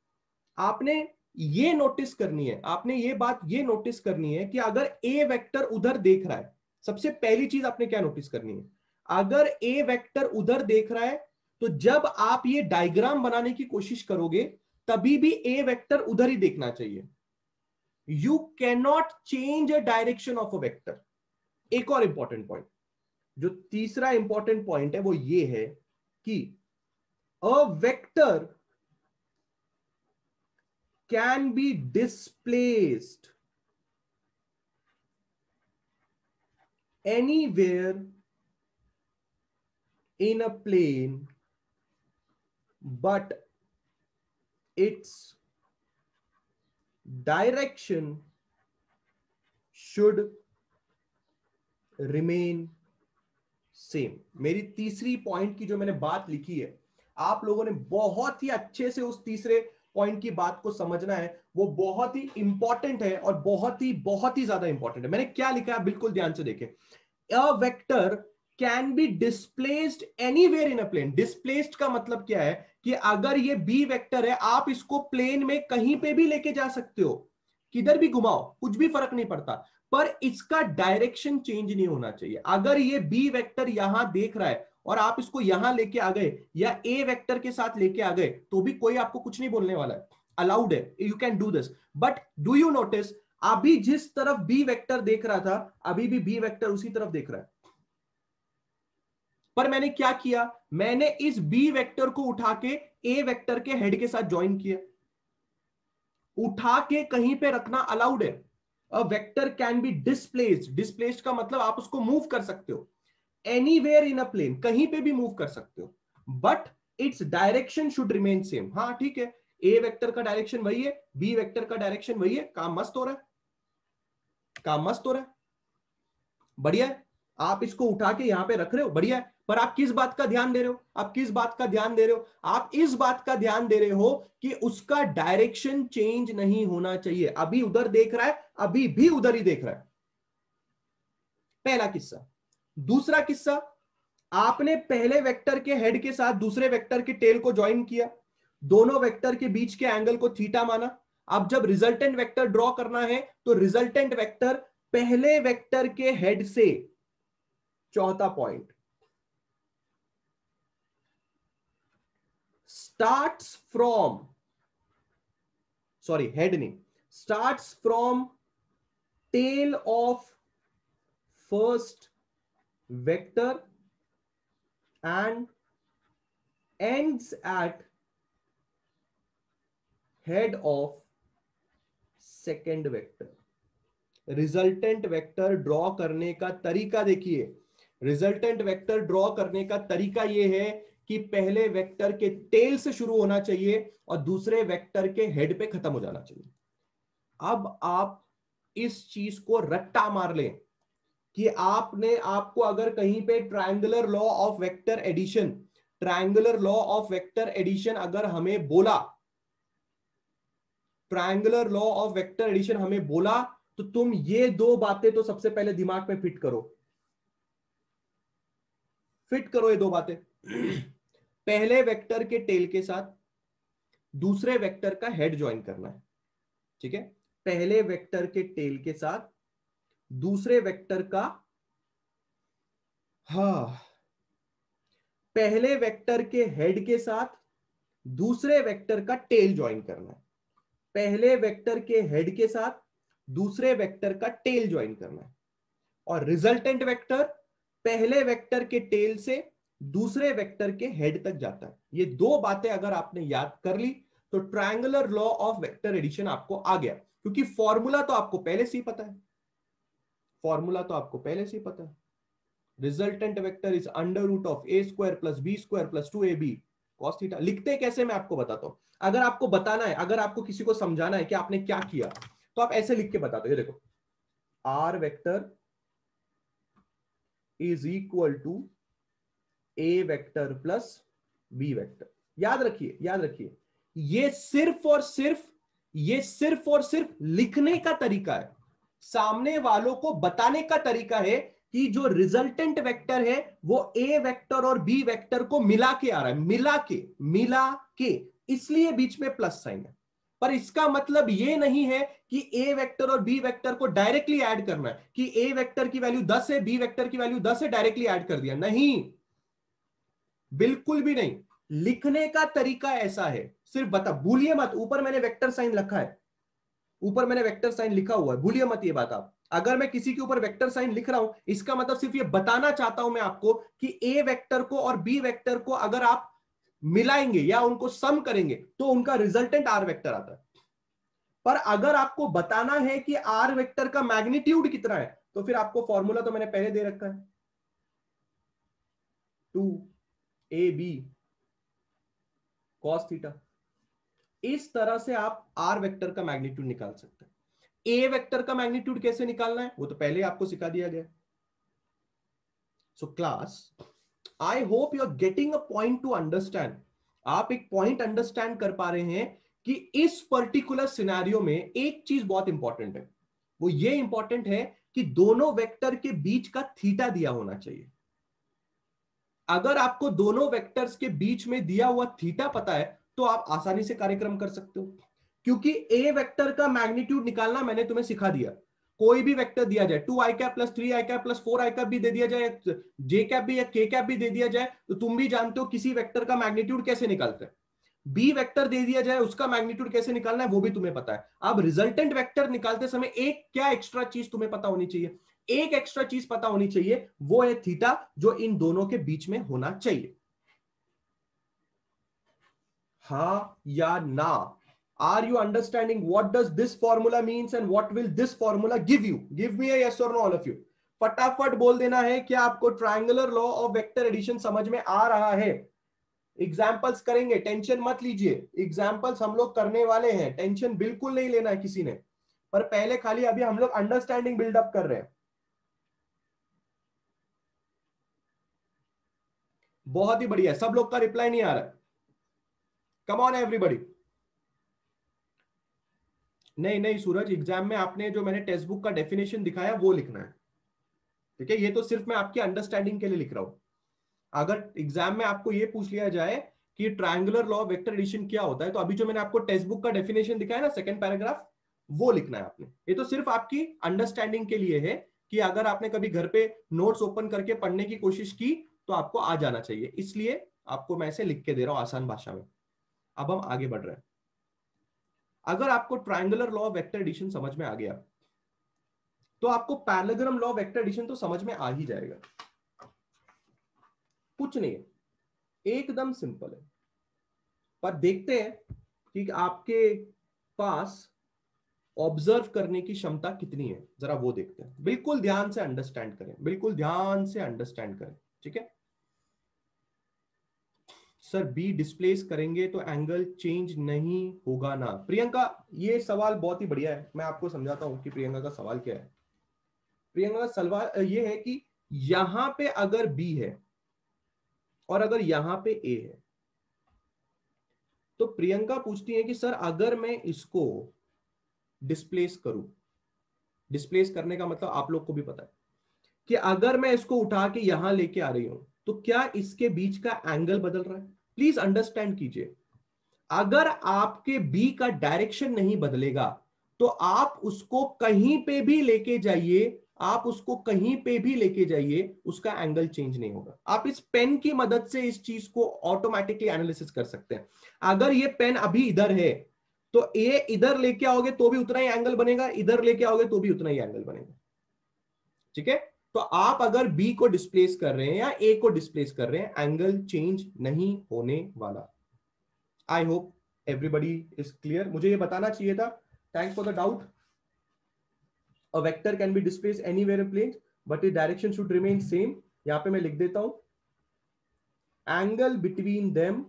आपने ये नोटिस करनी है, आपने ये बात ये नोटिस करनी है कि अगर ए वेक्टर उधर देख रहा है, सबसे पहली चीज आपने क्या नोटिस करनी है? अगर ए वेक्टर उधर देख रहा है तो जब आप ये डायग्राम बनाने की कोशिश करोगे तभी भी ए वेक्टर उधर ही देखना चाहिए। You can not change a direction of a vector. एक और इंपॉर्टेंट पॉइंट, जो तीसरा इंपॉर्टेंट पॉइंट है वो ये है कि a vector can be displaced anywhere in a plane, but its direction should remain same। मेरी तीसरी पॉइंट की जो मैंने बात लिखी है, आप लोगों ने बहुत ही अच्छे से उस तीसरे पॉइंट की बात को समझना है। वो बहुत ही इंपॉर्टेंट है और बहुत ही ज्यादा इंपॉर्टेंट है। मैंने क्या लिखा है बिल्कुल ध्यान से देखें। A vector can be displaced anywhere in a plane. Displaced का मतलब क्या है कि अगर ये बी वेक्टर है, आप इसको प्लेन में कहीं पे भी लेके जा सकते हो, किधर भी घुमाओ कुछ भी फर्क नहीं पड़ता, पर इसका डायरेक्शन चेंज नहीं होना चाहिए। अगर ये बी वेक्टर यहां देख रहा है और आप इसको यहां लेके आ गए या ए वेक्टर के साथ लेके आ गए तो भी कोई आपको कुछ नहीं बोलने वाला है, अलाउड है, you can do this. But do you notice, अभी जिस तरफ बी वेक्टर देख रहा था अभी भी बी वेक्टर उसी तरफ देख रहा है। पर मैंने क्या किया? मैंने इस बी वेक्टर को उठा के ए वेक्टर के हेड के साथ ज्वाइन किया। उठा के कहीं पे रखना अलाउड है। अ vector can be displaced. Displaced का मतलब आप उसको मूव कर सकते हो एनीवेयर इन अ प्लेन, कहीं पे भी मूव कर सकते हो, but its direction should remain same. हाँ ठीक है, ए वेक्टर का डायरेक्शन वही है, बी वेक्टर का डायरेक्शन वही है। काम मस्त हो रहा है, काम मस्त हो रहा है, बढ़िया है। आप इसको उठा के यहां पे रख रहे हो, बढ़िया है। पर आप किस बात का ध्यान दे रहे हो? आप किस बात का ध्यान दे रहे हो? आप इस बात का ध्यान दे रहे हो कि उसका डायरेक्शन चेंज नहीं होना चाहिए। अभी उधर देख रहा है, अभी भी उधर ही देख रहा है। पहला किस्सा। दूसरा किस्सा, आपने पहले वेक्टर के हेड के साथ दूसरे वेक्टर के टेल को ज्वाइन किया, दोनों वेक्टर के बीच के एंगल को थीटा माना। अब जब रिजल्टेंट वेक्टर ड्रॉ करना है तो रिजल्टेंट वेक्टर पहले वेक्टर के हेड से चौथा point, starts from, sorry head नहीं, starts from tail of first vector and ends at head of second vector. Resultant vector draw करने का तरीका देखिए, रिजल्टेंट वेक्टर ड्रॉ करने का तरीका यह है कि पहले वेक्टर के टेल से शुरू होना चाहिए और दूसरे वेक्टर के हेड पे खत्म हो जाना चाहिए। अब आप इस चीज को रट्टा मार लें कि आपको अगर कहीं पे triangular law of vector addition, triangular law of vector addition अगर हमें बोला, triangular law of vector addition हमें बोला, तो तुम ये दो बातें तो सबसे पहले दिमाग में फिट करो, फिट करो ये दो बातें। पहले वेक्टर के टेल के साथ दूसरे वेक्टर का हेड ज्वाइन करना है, ठीक है। पहले वेक्टर के टेल के साथ दूसरे वेक्टर का, पहले वेक्टर के हेड के साथ दूसरे वेक्टर का टेल ज्वाइन करना है, पहले वेक्टर के हेड के साथ दूसरे वेक्टर का टेल ज्वाइन करना है, और रिजल्टेंट वेक्टर पहले वेक्टर के टेल से दूसरे वेक्टर के हेड तक जाता है। ये दो बातें अगर आपने याद कर ली तो triangular law of vector addition आपको आ गया, क्योंकि फॉर्मूला तो आपको पहले से ही पता है, फॉर्मूला तो आपको पहले से ही पता है। Resultant vector is under root of A square plus B square plus 2ab cos theta. लिखते कैसे मैं आपको बताता हूं। अगर आपको बताना है, अगर आपको किसी को समझाना है कि आपने क्या किया, तो आप ऐसे लिख के बताते हो, ये देखो, R vector is equal to A vector plus B vector. याद रखिए, याद रखिए, ये सिर्फ और सिर्फ लिखने का तरीका है, सामने वालों को बताने का तरीका है कि जो रिजल्टेंट वेक्टर है वो ए वेक्टर और बी वेक्टर को मिला के आ रहा है, मिला के, इसलिए बीच में प्लस साइन है। पर इसका मतलब ये नहीं है कि ए वेक्टर और बी वेक्टर को डायरेक्टली ऐड करना है, कि ए वेक्टर की वैल्यू 10 है, बी वेक्टर की वैल्यू 10 है, डायरेक्टली ऐड कर दिया, नहीं, बिल्कुल भी नहीं। लिखने का तरीका ऐसा है, सिर्फ बता, भूलिए मत, ऊपर मैंने वेक्टर साइन लिखा है, ऊपर मैंने वेक्टर साइन लिखा हुआ है, भूलिए मत ये बात आप। अगर मैं किसी के ऊपर वेक्टर साइन लिख रहा हूं, इसका मतलब सिर्फ ये बताना चाहता हूं मैं आपको कि ए वेक्टर को और बी वेक्टर को अगर आप मिलाएंगे या उनको सम करेंगे तो उनका रिजल्टेंट आर वेक्टर आता है। पर अगर आपको बताना है कि आर वेक्टर का मैग्नीट्यूड कितना है, तो फिर आपको फॉर्मूला तो मैंने पहले दे रखा है, 2ab cos थीटा। इस तरह से आप आर वेक्टर का मैग्नीट्यूड निकाल सकते हैं। ए वेक्टर का मैग्नीट्यूड कैसे निकालना है वो तो पहले आपको सिखा दिया गया। So class, I hope you are getting a point to understand. आप एक पॉइंट अंडरस्टैंड कर पा रहे हैं कि इस पर्टिकुलर सिनेरियो में एक चीज बहुत इंपॉर्टेंट है, वो ये इंपॉर्टेंट है कि दोनों वेक्टर के बीच का थीटा दिया होना चाहिए। अगर आपको दोनों वेक्टर्स के बीच में दिया हुआ थीटा पता है तो आप आसानी से कार्यक्रम कर सकते हो, क्योंकि ए वेक्टर का मैग्नीट्यूड निकालना मैंने तुम्हें सिखा दिया। कोई भी वेक्टर दिया जाए, 2i cap plus 3i cap plus 4i cap भी दे दिया जाए, जे कैप भी या के कैप भी दे दिया जाए, तो तुम भी जानते हो किसी वेक्टर का मैग्नीट्यूड कैसे निकालते हैं। बी वेक्टर दे दिया जाए, उसका मैग्नीट्यूड कैसे निकालना है वो भी तुम्हें पता है। अब रिजल्टेंट वेक्टर निकालते समय एक क्या एक्स्ट्रा चीज तुम्हें पता होनी चाहिए, एक एक्स्ट्रा चीज पता होनी चाहिए, वो है थीटा, जो इन दोनों के बीच में होना चाहिए। हाँ या ना? Are you understanding what does this formula means and what will this formula give you? Give me a yes or no, all of you. फटाफट बोल देना है क्या आपको triangular law of vector addition समझ में आ रहा है। एग्जाम्पल्स करेंगे, टेंशन मत लीजिए, एग्जाम्पल्स हम लोग करने वाले हैं, टेंशन बिल्कुल नहीं लेना है किसी ने। पर पहले खाली अभी हम लोग अंडरस्टैंडिंग बिल्डअप कर रहे हैं। बहुत ही बढ़िया, सब लोग का रिप्लाई नहीं आ रहा है। Come on everybody. नहीं सूरज, एग्जाम में आपने जो मैंने टेक्स्ट बुक का डेफिनेशन दिखाया वो लिखना है, ठीक है। ये तो सिर्फ मैं आपकी अंडरस्टैंडिंग के लिए लिख रहा हूं। अगर एग्जाम में आपको ये पूछ लिया जाए कि triangular law of vector addition क्या होता है, तो अभी जो मैंने आपको टेक्स्ट बुक का डेफिनेशन दिखाया ना, सेकंड पैराग्राफ, वो लिखना है आपने। ये तो सिर्फ आपकी अंडरस्टैंडिंग के लिए है कि अगर आपने कभी घर पे नोट्स ओपन करके पढ़ने की कोशिश की तो आपको आ जाना चाहिए, इसलिए आपको मैं इसे लिख के दे रहा हूं आसान भाषा में। अब हम आगे बढ़ रहे हैं। अगर आपको triangular law of vector addition समझ में आ गया तो आपको parallelogram law of vector addition तो समझ में आ ही जाएगा। कुछ नहीं है, एकदम सिंपल है। पर देखते हैं कि आपके पास ऑब्जर्व करने की क्षमता कितनी है, जरा वो देखते हैं। बिल्कुल ध्यान से अंडरस्टैंड करें, बिल्कुल ध्यान से अंडरस्टैंड करें, ठीक है। सर बी डिस्प्लेस करेंगे तो एंगल चेंज नहीं होगा ना? प्रियंका, ये सवाल बहुत ही बढ़िया है। मैं आपको समझाता हूं कि प्रियंका का सवाल क्या है। प्रियंका का सवाल ये है कि यहां पे अगर बी है और अगर यहां पे ए है, तो प्रियंका पूछती है कि सर अगर मैं इसको डिस्प्लेस करूं, डिस्प्लेस करने का मतलब आप लोग को भी पता है कि अगर मैं इसको उठा के यहां लेके आ रही हूं तो क्या इसके बीच का एंगल बदल रहा है? प्लीज अंडरस्टैंड कीजिए। अगर आपके बी का डायरेक्शन नहीं बदलेगा तो आप उसको कहीं पे भी लेके जाइए, आप उसको कहीं पे भी लेके जाइए, उसका एंगल चेंज नहीं होगा। आप इस पेन की मदद से इस चीज को ऑटोमेटिकली एनालिसिस कर सकते हैं। अगर ये पेन अभी इधर है तो ए इधर लेके आओगे तो भी उतना ही एंगल बनेगा, इधर लेके आओगे तो भी उतना ही एंगल बनेगा, ठीक है। तो आप अगर बी को डिस्प्लेस कर रहे हैं या ए को डिस्प्लेस कर रहे हैं, एंगल चेंज नहीं होने वाला। I hope everybody is clear. मुझे ये बताना चाहिए था। Thanks for the doubt. A vector can be displace anywhere in plane but it direction should remain same. यहां पे मैं लिख देता हूं, angle between them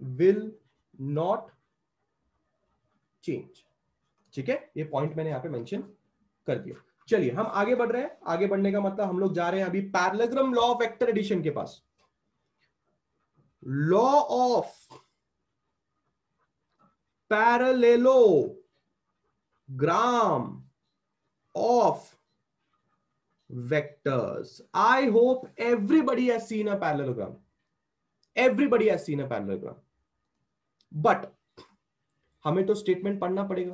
will not change, ठीक है। ये पॉइंट मैंने यहां पे मेंशन कर दिया। चलिए हम आगे बढ़ रहे हैं। आगे बढ़ने का मतलब हम लोग जा रहे हैं अभी parallelogram law of vector addition के पास। Law of parallelogram of vectors. I hope everybody has seen a parallelogram. Everybody has seen a parallelogram. But हमें तो स्टेटमेंट पढ़ना पड़ेगा,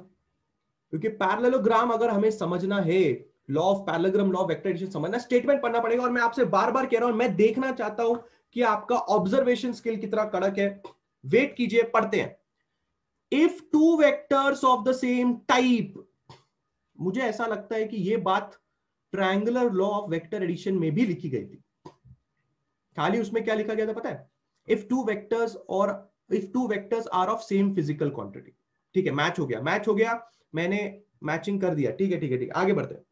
क्योंकि पैरेललोग्राम अगर हमें समझना है, law of parallelogram, law of vector addition समझना, स्टेटमेंट पढ़ना पड़ेगा। और मैं आपसे बार बार कह रहा हूं, मैं देखना चाहता हूं कि आपका ऑब्जर्वेशन स्किल कितना कड़क है। वेट कीजिए, पढ़ते हैं। If two vectors of the same type, मुझे ऐसा लगता है कि यह बात triangular law of vector addition में भी लिखी गई थी। खाली उसमें क्या लिखा गया था पता है? If two vectors are of same physical quantity. ठीक है, मैच हो गया, मैच हो गया, मैंने मैचिंग कर दिया। ठीक है ठीक है ठीक है, आगे बढ़ते हैं।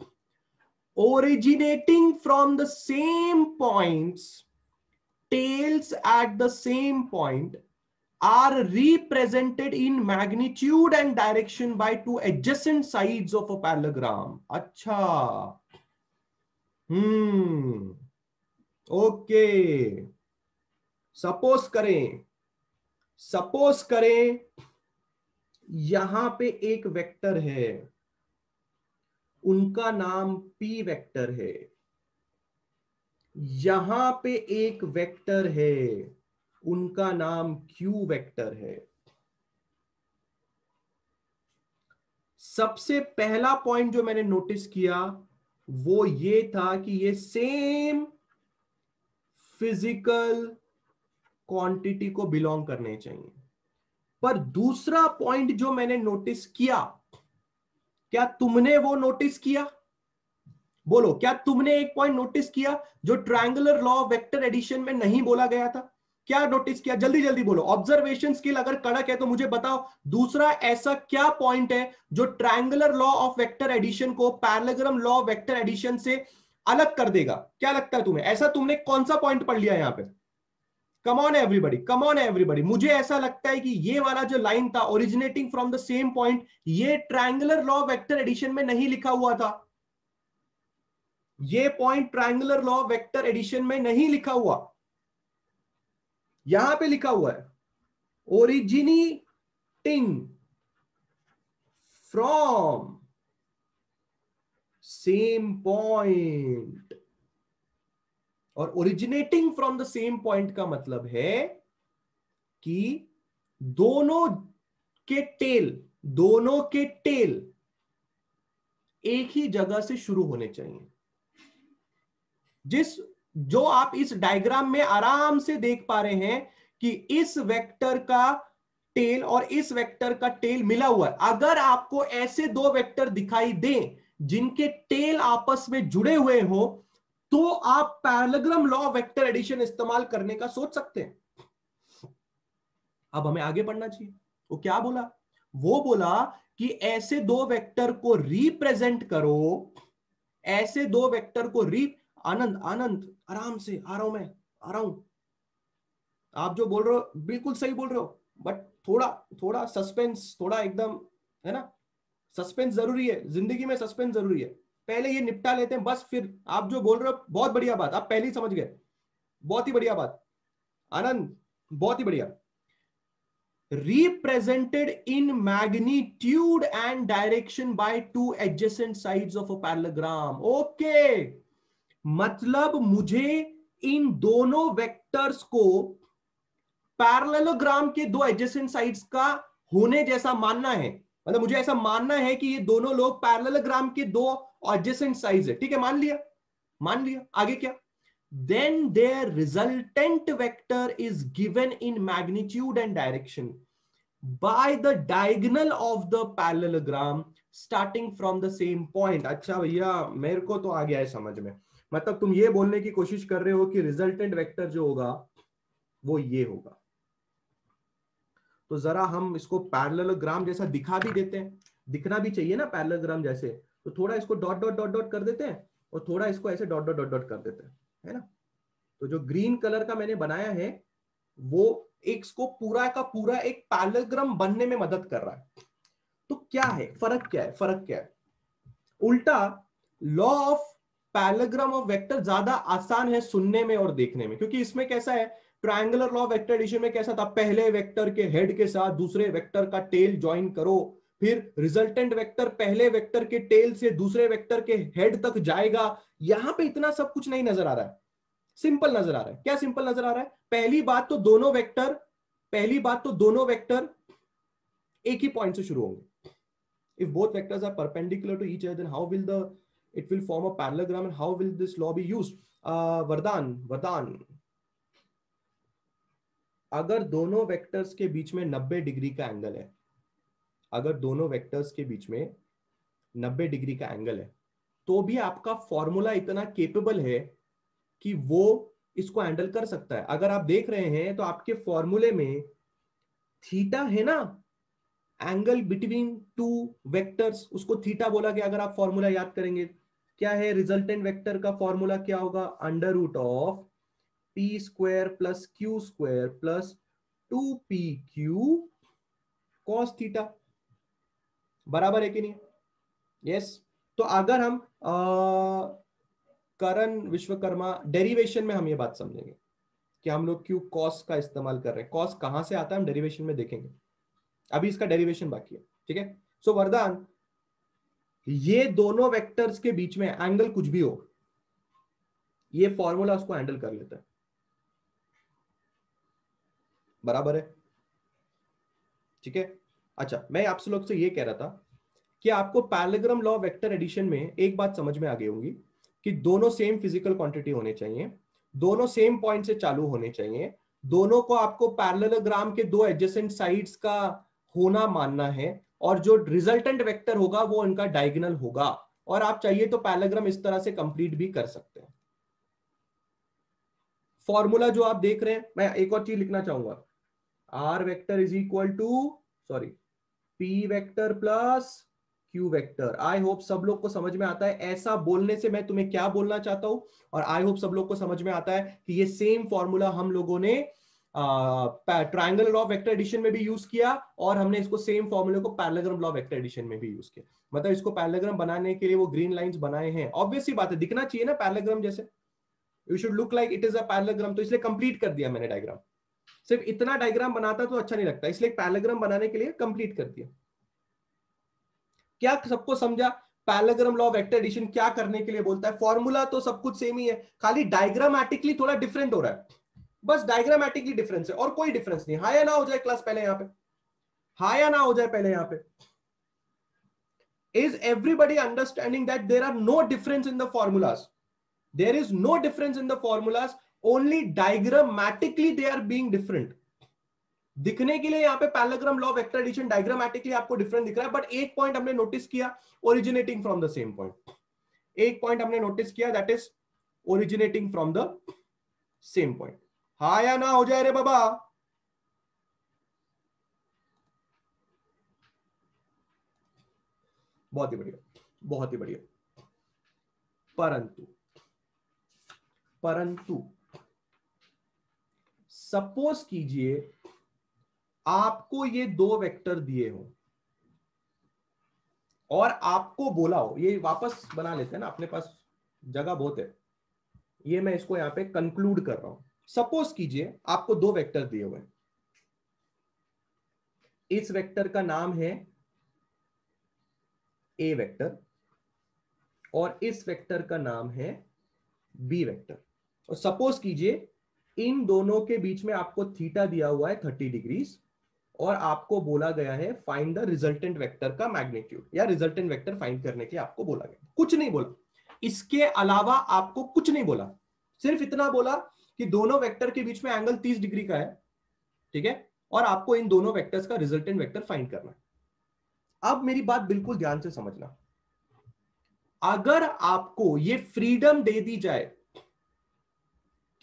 Originating from the same points, tails at the same point are represented in magnitude and direction by two adjacent sides of a parallelogram. अच्छा, ओके। सपोज करें यहां पे एक वेक्टर है, उनका नाम P वेक्टर है। यहां पे एक वेक्टर है, उनका नाम Q वेक्टर है। सबसे पहला पॉइंट जो मैंने नोटिस किया वो ये था कि ये सेम फिजिकल क्वांटिटी को बिलोंग करने चाहिए। पर दूसरा पॉइंट जो मैंने नोटिस किया, क्या तुमने वो नोटिस किया? बोलो, क्या तुमने एक पॉइंट नोटिस किया जो triangular law of vector addition में नहीं बोला गया था? क्या नोटिस किया? जल्दी जल्दी बोलो। ऑब्जर्वेशन स्किल अगर कड़क है तो मुझे बताओ, दूसरा ऐसा क्या पॉइंट है जो triangular law of vector addition को parallelogram law of vector addition से अलग कर देगा? क्या लगता है तुम्हें? ऐसा तुमने कौन सा पॉइंट पढ़ लिया यहां पे? Come on everybody, come on everybody. मुझे ऐसा लगता है कि ये वाला जो लाइन था, originating from the same point, ये triangular law of vector addition में नहीं लिखा हुआ था। ये point triangular law of vector addition में नहीं लिखा हुआ, यहां पे लिखा हुआ है ओरिजिनेटिंग फ्रॉम सेम पॉइंट। और originating from the same point का मतलब है कि दोनों के टेल एक ही जगह से शुरू होने चाहिए। जो आप इस डायग्राम में आराम से देख पा रहे हैं कि इस वेक्टर का टेल और इस वेक्टर का टेल मिला हुआ है। अगर आपको ऐसे दो वेक्टर दिखाई दें जिनके टेल आपस में जुड़े हुए हो, तो आप parallelogram law of vector addition इस्तेमाल करने का सोच सकते हैं। अब हमें आगे बढ़ना चाहिए। वो क्या बोला? वो बोला कि ऐसे दो वेक्टर को रिप्रेजेंट करो, ऐसे दो वेक्टर को आनंद आनंद आराम से, आ रहा हूं मैं, आ रहा हूं। आप जो बोल रहे हो बिल्कुल सही बोल रहे हो, बट थोड़ा थोड़ा सस्पेंस, थोड़ा एकदम, है ना, सस्पेंस जरूरी है, जिंदगी में सस्पेंस जरूरी है। पहले ये निपटा लेते हैं बस, फिर आप जो बोल रहे हो बहुत बढ़िया बात, आप पहले ही समझ गए, बहुत ही बढ़िया बात आनंद, बहुत ही बढ़िया। Represented in magnitude and direction by two adjacent sides of a parallelogram. Okay, मतलब मुझे इन दोनों वेक्टर्स को पैरेललोग्राम के दो एडजेसेंट साइड्स का होने जैसा मानना है। मतलब मुझे ऐसा मानना है कि ये दोनों लोग पैरेललोग्राम के दो एडजेसेंट साइड्स है। ठीक है, मान लिया, मान लिया। आगे क्या? Then their resultant vector is given in magnitude and direction by the diagonal of the parallelogram starting from the same point. अच्छा भैया, मेरे को तो आ गया है समझ में। मतलब तुम ये बोलने की कोशिश कर रहे हो कि रिजल्टेंट वेक्टर जो होगा वो ये होगा। तो जरा हम इसको पैरेललोग्राम जैसा दिखा भी देते हैं, दिखना भी चाहिए ना पैरेललोग्राम जैसे। तो थोड़ा इसको डॉट डॉट डॉट डॉट कर देते हैं और थोड़ा इसको ऐसे डॉट डॉट डॉट डॉट कर देते हैं, है ना। तो जो ग्रीन कलर का मैंने बनाया है वो इसको पूरा का पूरा एक पैरेललोग्राम बनने में मदद कर रहा है। तो क्या है फर्क, क्या है फर्क, क्या है? उल्टा law of parallelogram of vector ज्यादा आसान है सुनने में और देखने में, क्योंकि इसमें कैसा है, triangular law of vector addition में कैसा था, पहले वेक्टर के हेड के साथ दूसरे वेक्टर का टेल ज्वाइन करो, फिर रिजल्टेंट वेक्टर पहले वेक्टर के टेल से दूसरे वेक्टर के हेड तक जाएगा। यहां पे इतना सब कुछ नहीं नजर आ रहा है, सिंपल नजर आ रहा है। क्या सिंपल नजर आ रहा है? पहली बात तो दोनों वेक्टर एक ही पॉइंट से शुरू होंगे। If both vectors are perpendicular to each other, then how will it will form a parallelogram and how will this law be used? वरदान, अगर दोनों वेक्टर्स के बीच में 90 डिग्री का एंगल है, अगर दोनों वेक्टर्स के बीच में 90 डिग्री का एंगल है, तो भी आपका फॉर्मूला इतना केपेबल है कि वो इसको हैंडल कर सकता है। अगर आप देख रहे हैं तो आपके फॉर्मूले में थीटा है ना, एंगल बिटवीन टू वेक्टर्स, उसको थीटा बोला गया। अगर आप फॉर्मूला याद करेंगे, क्या है रिजल्टेंट वेक्टर का फॉर्मूला, क्या होगा? Under root of P square plus Q square plus 2pq cos theta, बराबर है कि नहीं? यस। तो अगर हम करण विश्वकर्मा डेरिवेशन में हम ये बात समझेंगे कि हम लोग क्यों कॉस का इस्तेमाल कर रहे हैं, कॉस कहां से आता है हम डेरिवेशन में देखेंगे, अभी इसका डेरिवेशन बाकी है। ठीक है, सो वरदान, ये दोनों वेक्टर्स के बीच में एंगल कुछ भी हो, ये फॉर्मूला उसको हैंडल कर लेता है, बराबर है? ठीक है। अच्छा, मैं आपसे लोग से ये कह रहा था कि आपको पैरेललोग्राम लॉ वेक्टर एडिशन में एक बात समझ में आ गई होंगी कि दोनों सेम फिजिकल क्वांटिटी होने चाहिए, दोनों सेम पॉइंट से चालू होने चाहिए, दोनों को आपको पैरेललोग्राम के दो एडजेसेंट साइड्स का होना मानना है, और जो रिजल्टेंट वेक्टर होगा वो इनका डायगोनल होगा। और आप चाहिए तो पैरेललोग्राम इस तरह से कंप्लीट भी कर सकते हैं। फॉर्मूला जो आप देख रहे हैं, मैं एक और चीज लिखना चाहूंगा, R vector is equal to P vector plus Q vector. I hope सब लोग को समझ में आता है ऐसा बोलने से मैं तुम्हें क्या बोलना चाहता हूं, और आई होप सब लोग को समझ में आता है कि ये सेम फॉर्मूला हम लोगों ने triangle law of vector addition में भी यूज किया, और हमने इसको सेम फॉर्मूले को parallelogram law of vector addition में भी यूज किया। मतलब इसको पैरेललोग्राम बनाने के लिए वो ग्रीन लाइंस बनाए हैं, ऑब्वियस सी बात है, दिखना चाहिए ना पैरेललोग्राम जैसे, you should look like it is a parallelogram, तो इसलिए कंप्लीट कर दिया मैंने डायग्राम। सिर्फ इतना डायग्राम बनाता तो अच्छा नहीं लगता, इसलिए पैरेललोग्राम बनाने के लिए कंप्लीट कर दिया। क्या सबको समझा parallelogram law of vector addition क्या करने के लिए बोलता है? फॉर्मूला तो सब कुछ सेम ही है, खाली डायग्रामेटिकली थोड़ा डिफरेंट हो रहा है, बस डायग्रामेटिकली डिफरेंस है और कोई डिफरेंस नहीं। हाँ या ना हो जाए क्लास पहले, यहां पे हाँ या ना हो जाए पहले यहां पे। Is everybody understanding that there are no difference in the formulas? There is no difference in the formulas, only diagrammatically they are being different. दिखने के लिए यहाँ पे parallelogram law vector addition diagrammatically आपको डिफरेंट दिख रहा है, बट एक पॉइंट हमने नोटिस किया, originating from the same point. एक पॉइंट हमने नोटिस किया, that is originating from the same point. हा या ना हो जाए रे बाबा? बहुत ही बढ़िया, बहुत ही बढ़िया. परंतु सपोज कीजिए आपको ये दो वेक्टर दिए हो और आपको बोला हो, ये वापस बना लेते हैं ना, अपने पास जगह बहुत है, ये मैं इसको यहां पे कंक्लूड कर रहा हूं. सपोज कीजिए आपको दो वेक्टर दिए हुए हैं. इस वेक्टर का नाम है ए वेक्टर और इस वेक्टर का नाम है बी वेक्टर. और सपोज कीजिए इन दोनों के बीच में आपको थीटा दिया हुआ है 30 डिग्रीज और आपको बोला गया है फाइंड द रिजल्टेंट वेक्टर का मैग्नीट्यूड, या रिजल्टेंट वेक्टर फाइंड करने के लिए आपको बोला गया. कुछ नहीं बोला, इसके अलावा आपको कुछ नहीं बोला, सिर्फ इतना बोला कि दोनों वेक्टर के बीच में एंगल 30 डिग्री का है, ठीक है, और आपको इन दोनों वेक्टर्स का रिजल्टेंट वेक्टर फाइंड करना है. अब मेरी बात बिल्कुल ध्यान से समझना, अगर आपको ये फ्रीडम दे दी जाए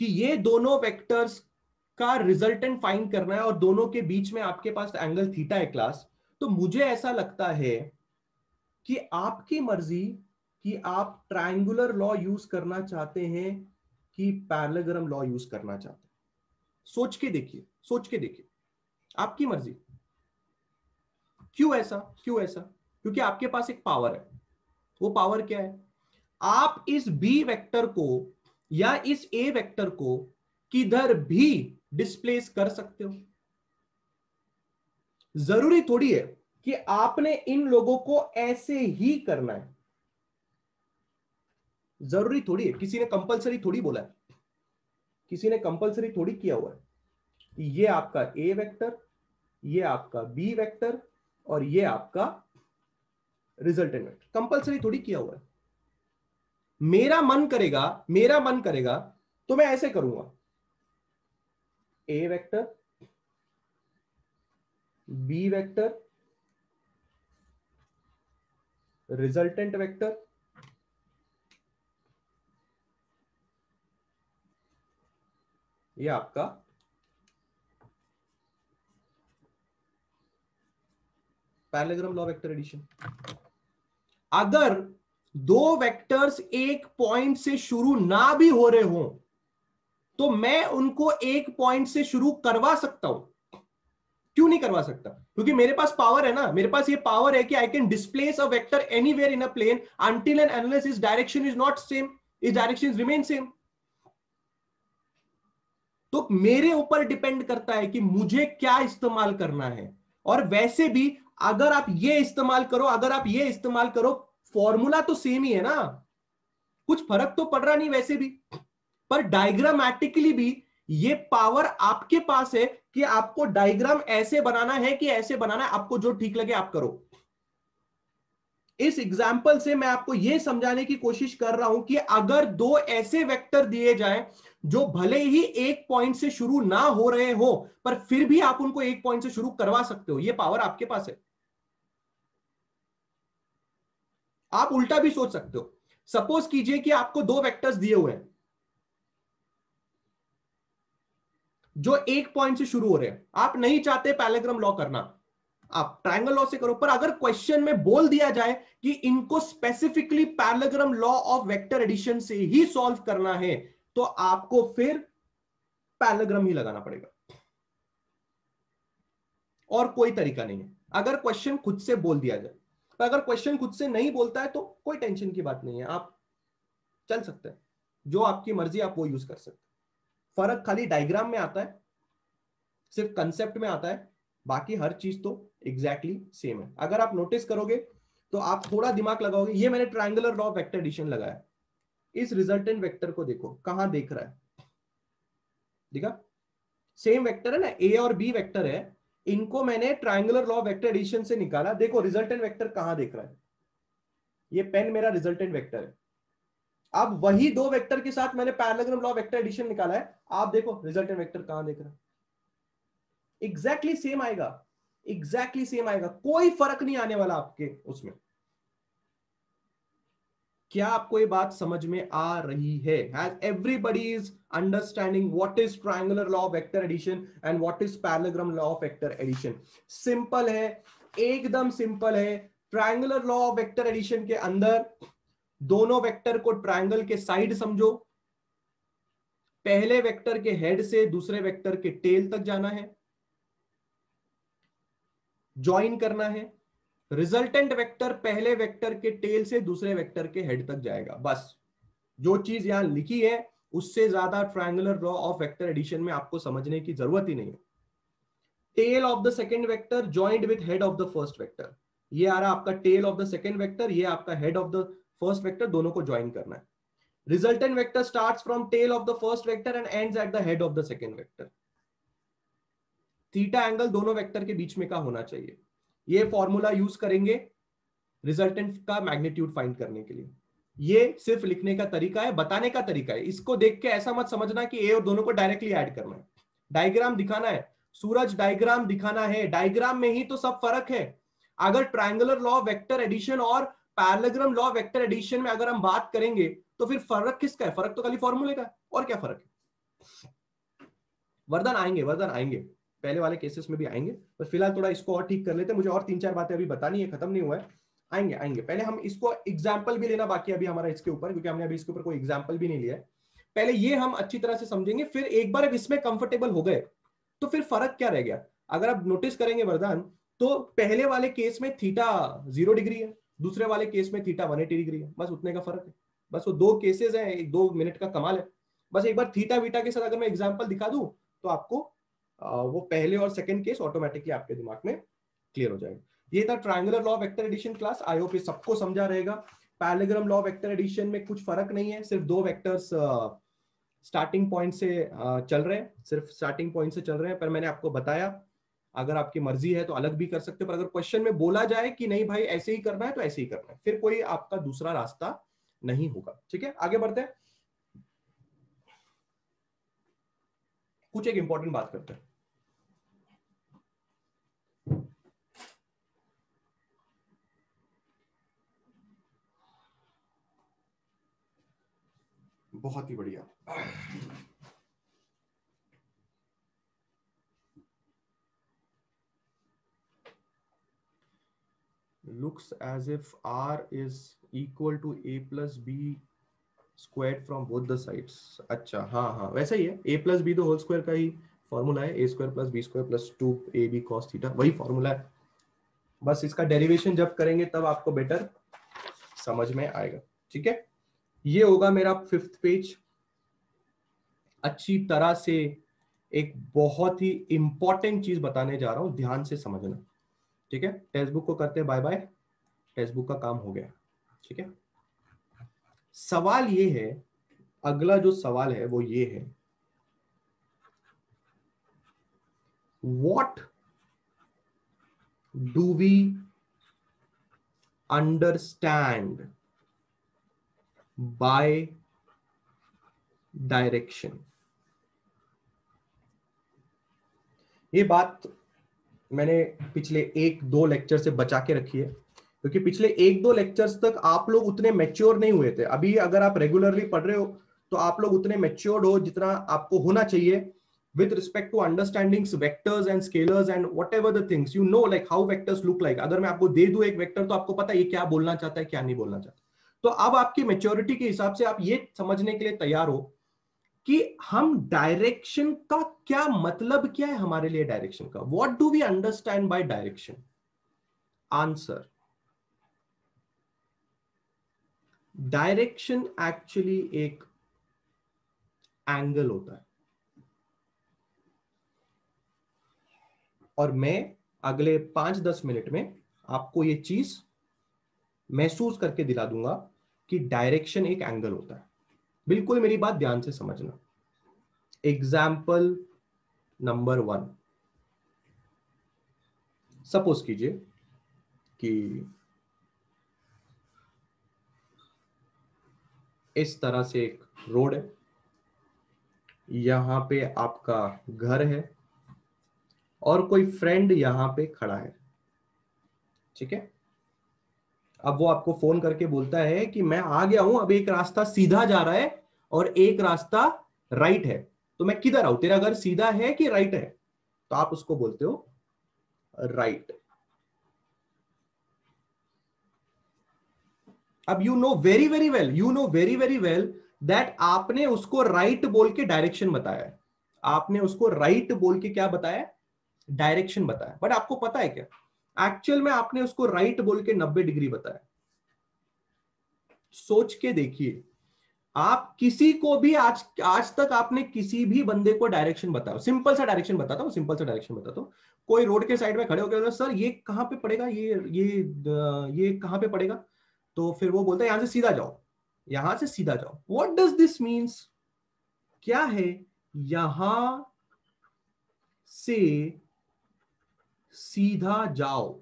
कि ये दोनों वेक्टर्स का रिजल्टेंट फाइंड करना है और दोनों के बीच में आपके पास एंगल थीटा है क्लास, तो मुझे ऐसा लगता है कि आपकी मर्जी कि आप ट्रायंगुलर लॉ यूज करना चाहते हैं कि पैरेललोग्राम लॉ यूज करना चाहते हैं. सोच के देखिए, सोच के देखिए, आपकी मर्जी. क्यों ऐसा? क्यों ऐसा? क्योंकि आपके पास एक पावर है. वो पावर क्या है? आप इस बी वेक्टर को या इस ए वेक्टर को किधर भी डिस्प्लेस कर सकते हो. जरूरी थोड़ी है कि आपने इन लोगों को ऐसे ही करना है, जरूरी थोड़ी है. किसी ने कंपलसरी थोड़ी बोला है, किसी ने कंपलसरी थोड़ी किया हुआ है. ये आपका ए वेक्टर, ये आपका बी वेक्टर और ये आपका रिजल्टेंट वेक्टर, कंपलसरी थोड़ी किया हुआ है. मेरा मन करेगा तो मैं ऐसे करूंगा, A vector, B vector, resultant vector, ये आपका पैरेललोग्राम लॉ वेक्टर एडिशन. अगर दो वेक्टर्स एक पॉइंट से शुरू ना भी हो रहे हो तो मैं उनको एक पॉइंट से शुरू करवा सकता हूं. क्यों नहीं करवा सकता? क्योंकि मेरे पास पावर है ना, मेरे पास ये पावर है कि I can displace a vector anywhere in a plane until and unless is direction is not same, is direction remain same. तो मेरे ऊपर डिपेंड करता है कि मुझे क्या इस्तेमाल करना है. और वैसे भी अगर आप ये इस्तेमाल करो, अगर आप ये इस्तेमाल करो, फॉर्मूला तो सेम ही है ना, कुछ फर्क तो पड़ रहा नहीं वैसे भी. पर डायग्रामेटिकली भी ये पावर आपके पास है कि आपको डायग्राम ऐसे बनाना है कि ऐसे बनाना है, आपको जो ठीक लगे आप करो. इस एग्जाम्पल से मैं आपको यह समझाने की कोशिश कर रहा हूं कि अगर दो ऐसे वेक्टर दिए जाएं जो भले ही एक पॉइंट से शुरू ना हो रहे हो पर फिर भी आप उनको एक पॉइंट से शुरू करवा सकते हो, यह पावर आपके पास है. आप उल्टा भी सोच सकते हो. सपोज कीजिए कि आपको दो वेक्टर्स दिए हुए हैं जो एक पॉइंट से शुरू हो रहे हैं. आप नहीं चाहते पैरेललोग्राम लॉ करना, आप ट्रायंगल लॉ से करो. पर अगर क्वेश्चन में बोल दिया जाए कि इनको specifically parallelogram law of vector addition से ही सॉल्व करना है तो आपको फिर पैरेललोग्राम ही लगाना पड़ेगा और कोई तरीका नहीं है. अगर क्वेश्चन खुद से बोल दिया जाए, पर अगर क्वेश्चन खुद से नहीं बोलता है तो कोई टेंशन की बात नहीं है, आप चल सकते हैं, जो आपकी मर्जी आप वो यूज कर सकते हैं. फर्क खाली डायग्राम में आता है, सिर्फ कंसेप्ट में आता है, बाकी हर चीज तो एग्जैक्टली सेम है. अगर आप नोटिस करोगे तो आप थोड़ा दिमाग लगाओगे. ये मैंने triangular law of vector addition लगाया, इस रिजल्टेंट वेक्टर को देखो कहां देख रहा है, देखा? सेम वेक्टर है ना, ए और बी वेक्टर है, इनको मैंने triangular law of vector addition से निकाला. देखो रिजल्टेंट वेक्टर कहां देख रहा है, ये पेन मेरा रिजल्टेंट वेक्टर है। अब वही दो वेक्टर के साथ मैंने पैरेललोग्राम लॉ वेक्टर एडिशन निकाला है, आप देखो रिजल्टेंट वेक्टर कहां देख रहा है, एग्जैक्टली सेम आएगा, एग्जैक्टली सेम आएगा, कोई फर्क नहीं आने वाला आपके उसमें। क्या आपको ये बात समझ में आ रही है? Has everybody is understanding what is triangular law of vector addition and what is parallelogram law of vector addition? Simple है, एकदम सिंपल है। Triangular law of vector addition के अंदर दोनों वेक्टर को ट्रायंगल के साइड समझो, पहले वेक्टर के हेड से दूसरे वेक्टर के टेल तक जाना है, ज्वाइन करना है। रिजल्टेंट वेक्टर पहले वेक्टर के टेल से दूसरे वेक्टर के हेड तक जाएगा। बस जो चीज यहां लिखी है उससे ज्यादा triangular law of vector addition में आपको समझने की जरूरत ही नहीं है। Tail of the second vector joined with head of the first vector, ये आ रहा आपका tail of the second vector, ये आपका head of the first vector, दोनों को ज्वाइन करना है। Resultant vector starts from tail of the first vector and ends at the head of the second vector. Theta angle दोनों वेक्टर के बीच में का होना चाहिए। ये फॉर्मूला यूज करेंगे रिजल्टेंट का मैग्नीट्यूड फाइंड करने के लिए। ये सिर्फ लिखने का तरीका है, बताने का तरीका है। इसको देख के ऐसा मत समझना कि ए और दोनों को डायरेक्टली ऐड करना है, डायग्राम दिखाना है सूरज, डायग्राम दिखाना है, डायग्राम में ही तो सब फर्क है। अगर ट्रायंगुलर लॉ वेक्टर एडिशन और पैरेललोग्राम लॉ वेक्टर एडिशन में अगर हम बात करेंगे तो फिर फर्क किसका है? फर्क तो खाली फॉर्मूले का है, और क्या फर्क है? वरदान आएंगे, वरदान आएंगे, पहले वाले केसेस में भी आएंगे, पर फिलहाल थोड़ा इसको और ठीक कर लेते हैं, मुझे और 3-4 बातें अभी बतानी है, खत्म नहीं हुआ है, आएंगे आएंगे। पहले हम इसको एग्जाम्पल भी लेना बाकी अभी हमारा इसके ऊपर, क्योंकि हमने अभी इसके ऊपर कोई एग्जाम्पल भी नहीं लिया है। पहले ये हम अच्छी तरह से समझेंगे, फिर एक बार इसमें कंफर्टेबल हो गए तो फिर फर्क क्या रह गया। अगर आप नोटिस करेंगे वरदान, तो पहले वाले केस में थीटा 0 डिग्री है, दूसरे वाले केस में थीटा 180 डिग्री है, बस उतने का फर्क है। बस वो दो केसेस हैं, 2 मिनट का कमाल है। बस एक बार थीटा वीटा के साथ अगर मैं एग्जाम्पल दिखा दूं तो आपको वो पहले और सेकंड केस ऑटोमेटिकली आपके दिमाग में क्लियर हो जाएगा। ये था triangular law vector addition class, I hope ये सबको समझा रहेगा। पैरेललोग्राम लॉ वेक्टर एडिशन में कुछ फर्क नहीं है, सिर्फ दो वेक्टर्स स्टार्टिंग पॉइंट से चल रहे हैं, सिर्फ स्टार्टिंग पॉइंट से चल रहे हैं। पर मैंने आपको बताया अगर आपकी मर्जी है तो अलग भी कर सकते हो, पर अगर क्वेश्चन में बोला जाए कि नहीं भाई ऐसे ही करना है तो ऐसे ही करना है, फिर कोई आपका दूसरा रास्ता नहीं होगा। ठीक है, आगे बढ़ते हैं, कुछ एक इंपॉर्टेंट बात करते हैं। बहुत ही बढ़िया। Looks as if R is equal to a plus b squared from both the sides। अच्छा हाँ हाँ वैसा ही है, a plus b तो होल स्क्वायर का ही फॉर्मूला है, a square plus b square plus 2ab cos theta, वही फॉर्मूला है। बस इसका डेरिवेशन जब करेंगे तब आपको बेटर समझ में आएगा। ठीक है, ये होगा मेरा 5th पेज। अच्छी तरह से एक बहुत ही इंपॉर्टेंट चीज बताने जा रहा हूं, ध्यान से समझना। ठीक है, टेक्स्ट बुक को करते हैं बाय बाय, टेक्स्ट बुक का काम हो गया। ठीक है, सवाल ये है, अगला जो सवाल है वो ये है, what do we understand by direction. ये बात मैंने पिछले 1-2 लेक्चर से बचा के रखी है, क्योंकि पिछले 1-2 लेक्चर्स तक आप लोग उतने मैच्योर नहीं हुए थे। अभी अगर आप रेगुलरली पढ़ रहे हो तो आप लोग उतने मैच्योर्ड हो जितना आपको होना चाहिए with respect to understanding vectors and scalars and whatever the things you know, like how vectors look like। अगर मैं आपको दे दूं एक वेक्टर तो आपको पता है ये क्या बोलना चाहता है क्या नहीं बोलना चाहता। तो अब आपकी मैच्योरिटी के हिसाब से आप ये समझने के लिए तैयार हो कि हम डायरेक्शन का क्या मतलब, क्या है हमारे लिए डायरेक्शन का, what do we understand by direction. Answer, direction actually एक एंगल होता है, और मैं अगले 5-10 मिनट में आपको ये चीज महसूस करके दिला दूंगा कि डायरेक्शन एक एंगल होता है। बिल्कुल मेरी बात ध्यान से समझना। एग्जाम्पल नंबर 1, सपोज कीजिए कि इस तरह से एक रोड है, यहां पे आपका घर है और कोई फ्रेंड यहां पे खड़ा है, ठीक है। अब वो आपको फोन करके बोलता है कि मैं आ गया हूं, अब एक रास्ता सीधा जा रहा है और एक रास्ता राइट है, तो मैं किधर आऊं, तेरा घर सीधा है कि राइट है? तो आप उसको बोलते हो राइट। अब you know very very well, you know very very well that आपने उसको राइट बोल के डायरेक्शन बताया है, आपने उसको राइट बोल के क्या बताया, डायरेक्शन बताया, बट आपको पता है क्या एक्चुअल में आपने उसको राइट बोल के 90 डिग्री बताया। सोच के देखिए, आप किसी को भी आज आज तक आपने किसी भी बंदे को डायरेक्शन बताओ, सिंपल सा डायरेक्शन बताता हूं, सिंपल सा डायरेक्शन बताता हूं, कोई रोड के साइड में खड़े होकर सर ये कहां पे पड़ेगा, ये कहां पे पड़ेगा, तो फिर वो बोलता है यहां से सीधा जाओ, यहां से सीधा जाओ। व्हाट डज दिस मीन्स, क्या है यहां से सीधा जाओ,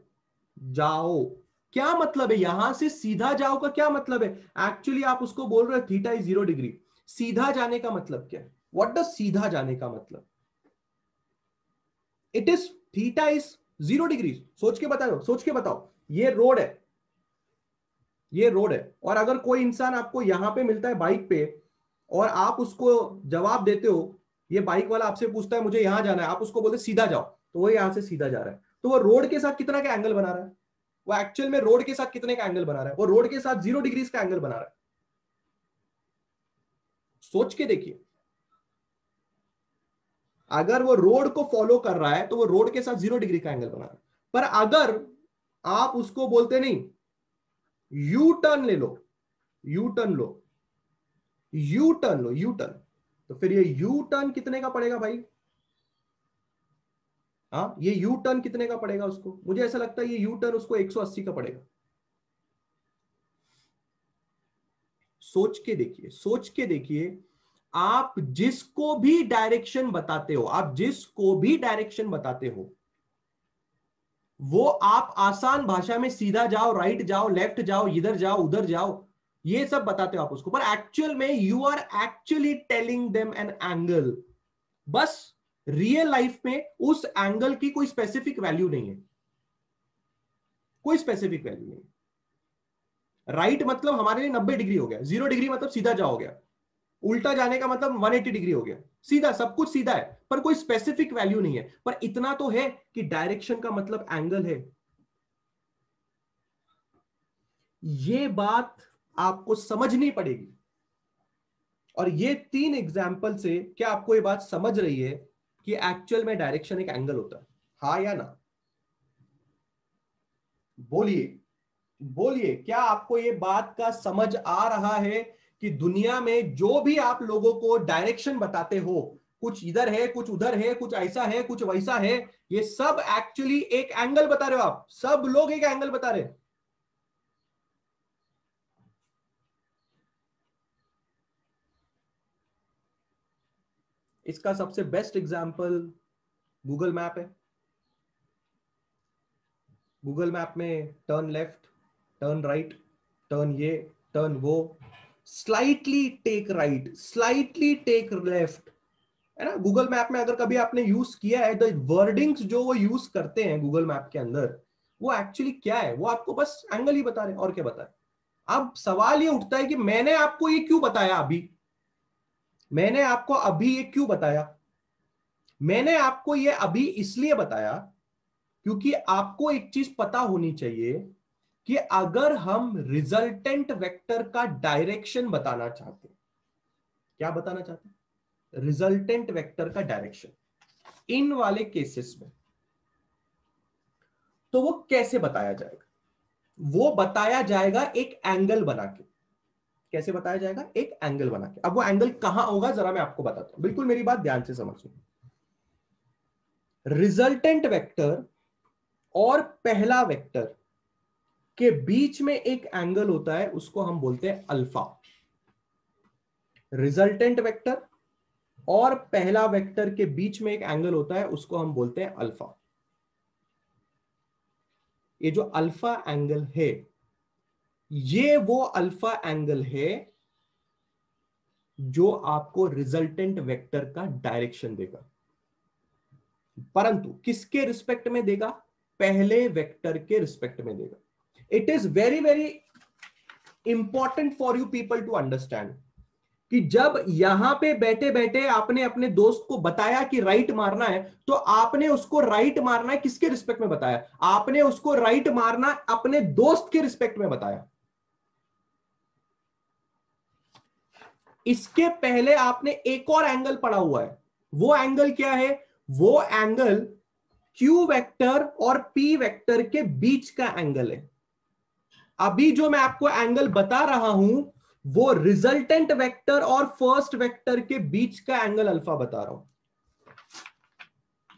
जाओ क्या मतलब है, यहां से सीधा जाओ का क्या मतलब है? एक्चुअली आप उसको बोल रहे हो थीटा इज 0 डिग्री, सीधा जाने का मतलब क्या है? व्हाट डज सीधा जाने का मतलब? It is theta is 0 degree. सोच के बताओ, सोच के बताओ, ये रोड है, ये रोड है, और अगर कोई इंसान आपको यहां पे मिलता है बाइक पे और आप उसको जवाब देते हो, ये बाइक वाला आपसे पूछता है मुझे यहां जाना है, आप उसको बोलते सीधा जाओ, तो वो यहां से सीधा जा रहा है, तो वो रोड के साथ कितना का एंगल बना रहा है? वो एक्चुअल में रोड के साथ कितने का एंगल बना रहा है? वो रोड के साथ 0 डिग्री का एंगल बना रहा है। सोच के देखिए, अगर वो रोड को फॉलो कर रहा है तो वो रोड के साथ 0 डिग्री का एंगल बना रहा है, पर अगर आप उसको बोलते नहीं यू टर्न ले लो, यू टर्न लो, यू टर्न लो, यू टर्न, तो फिर ये यू टर्न कितने का पड़ेगा भाई? हाँ, ये यू टर्न कितने का पड़ेगा उसको? मुझे ऐसा लगता है ये यू टर्न उसको 180 का पड़ेगा। सोच के देखिए, सोच के देखिए, आप जिसको भी डायरेक्शन बताते हो, आप जिसको भी डायरेक्शन बताते हो, वो आप आसान भाषा में सीधा जाओ, राइट जाओ, लेफ्ट जाओ, इधर जाओ, उधर जाओ, ये सब बताते हो आप उसको, पर एक्चुअल में you are actually telling them an angle. बस रियल लाइफ में उस एंगल की कोई स्पेसिफिक वैल्यू नहीं है, कोई स्पेसिफिक वैल्यू नहीं। राइट मतलब हमारे लिए 90 डिग्री हो गया, 0 डिग्री मतलब सीधा जाओ गया, उल्टा जाने का मतलब 180 डिग्री हो गया, सीधा, सब कुछ सीधा है, पर कोई स्पेसिफिक वैल्यू नहीं है। पर इतना तो है कि डायरेक्शन का मतलब एंगल है। ये बात आपको समझनी पड़ेगी, और ये 3 एग्जाम्पल से क्या आपको ये बात समझ रही है कि एक्चुअल में डायरेक्शन एक एंगल होता है? हाँ या ना? बोलिए, बोलिए, क्या आपको ये बात का समझ आ रहा है कि दुनिया में जो भी आप लोगों को डायरेक्शन बताते हो, कुछ इधर है, कुछ उधर है, कुछ ऐसा है, कुछ वैसा है, ये सब एक्चुअली एक एंगल बता रहे हो, आप सब लोग एक एंगल बता रहे हैं। इसका सबसे बेस्ट एग्जांपल गूगल मैप है। गूगल मैप में turn left, turn right, turn ये, टर्न वो, slightly take right, slightly take left, है ना? गूगल मैप में अगर कभी आपने यूज किया है, द वर्डिंग्स जो वो यूज करते हैं गूगल मैप के अंदर, वो एक्चुअली क्या है? वो आपको बस एंगल ही बता रहे हैं, और क्या बता रहे हैं। अब सवाल ये उठता है कि मैंने आपको ये क्यों बताया अभी, मैंने आपको अभी ये क्यों बताया? मैंने आपको ये अभी इसलिए बताया क्योंकि आपको एक चीज पता होनी चाहिए कि अगर हम रिजल्टेंट वेक्टर का डायरेक्शन बताना चाहते हैं, क्या बताना चाहते हैं? रिजल्टेंट वेक्टर का डायरेक्शन इन वाले केसेस में, तो वो कैसे बताया जाएगा? वो बताया जाएगा एक एंगल बना के। कैसे बताया जाएगा? एक एंगल बना के। अब वो एंगल कहां होगा जरा मैं आपको बताता हूं, बिल्कुल मेरी बात ध्यान से समझिए। रिजल्टेंट वेक्टर और पहला वेक्टर के बीच में एक एंगल होता है, उसको हम बोलते हैं अल्फा। रिजल्टेंट वेक्टर और पहला वेक्टर के बीच में एक एंगल होता है, उसको हम बोलते हैं अल्फा। ये जो अल्फा एंगल है, ये वो अल्फा एंगल है जो आपको रिजल्टेंट वेक्टर का डायरेक्शन देगा, परंतु किसके रिस्पेक्ट में देगा? पहले वेक्टर के रिस्पेक्ट में देगा। It is very very important for you people to understand कि जब यहां पे बैठे बैठे आपने अपने दोस्त को बताया कि राइट मारना है, तो आपने उसको राइट मारना है किसके रिस्पेक्ट में बताया? आपने उसको राइट मारना अपने दोस्त के रिस्पेक्ट में बताया। इसके पहले आपने एक और एंगल पढ़ा हुआ है। वो एंगल क्या है? वो एंगल Q वेक्टर और P वेक्टर के बीच का एंगल है। अभी जो मैं आपको एंगल बता रहा हूं वो रिजल्टेंट वेक्टर और फर्स्ट वेक्टर के बीच का एंगल अल्फा बता रहा हूं।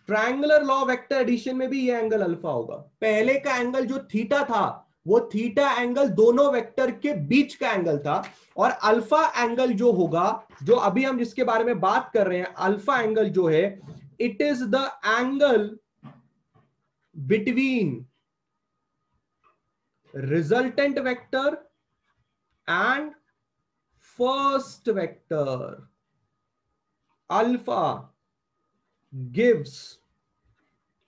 ट्रायंगुलर लॉ वेक्टर एडिशन में भी ये एंगल अल्फा होगा। पहले का एंगल जो थीटा था वो थीटा एंगल दोनों वेक्टर के बीच का एंगल था, और अल्फा एंगल जो होगा, जो अभी हम जिसके बारे में बात कर रहे हैं, अल्फा एंगल जो है, it is the angle between resultant vector and first vector. Alpha gives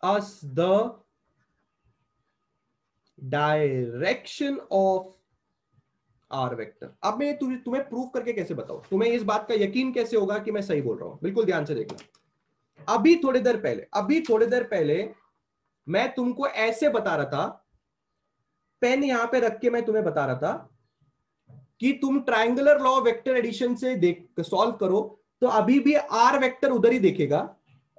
us the direction of r vector. अब मैं तुम्हें प्रूफ करके कैसे बताऊं? तुम्हें इस बात का यकीन कैसे होगा कि मैं सही बोल रहा हूं? बिल्कुल ध्यान से देखना। अभी थोड़ी देर पहले मैं तुमको ऐसे बता रहा था, पेन यहां पे रख के मैं तुम्हें बता रहा था कि तुम ट्रायंगुलर लॉ वेक्टर एडिशन से देख सॉल्व करो तो अभी भी आर वेक्टर उधर ही देखेगा,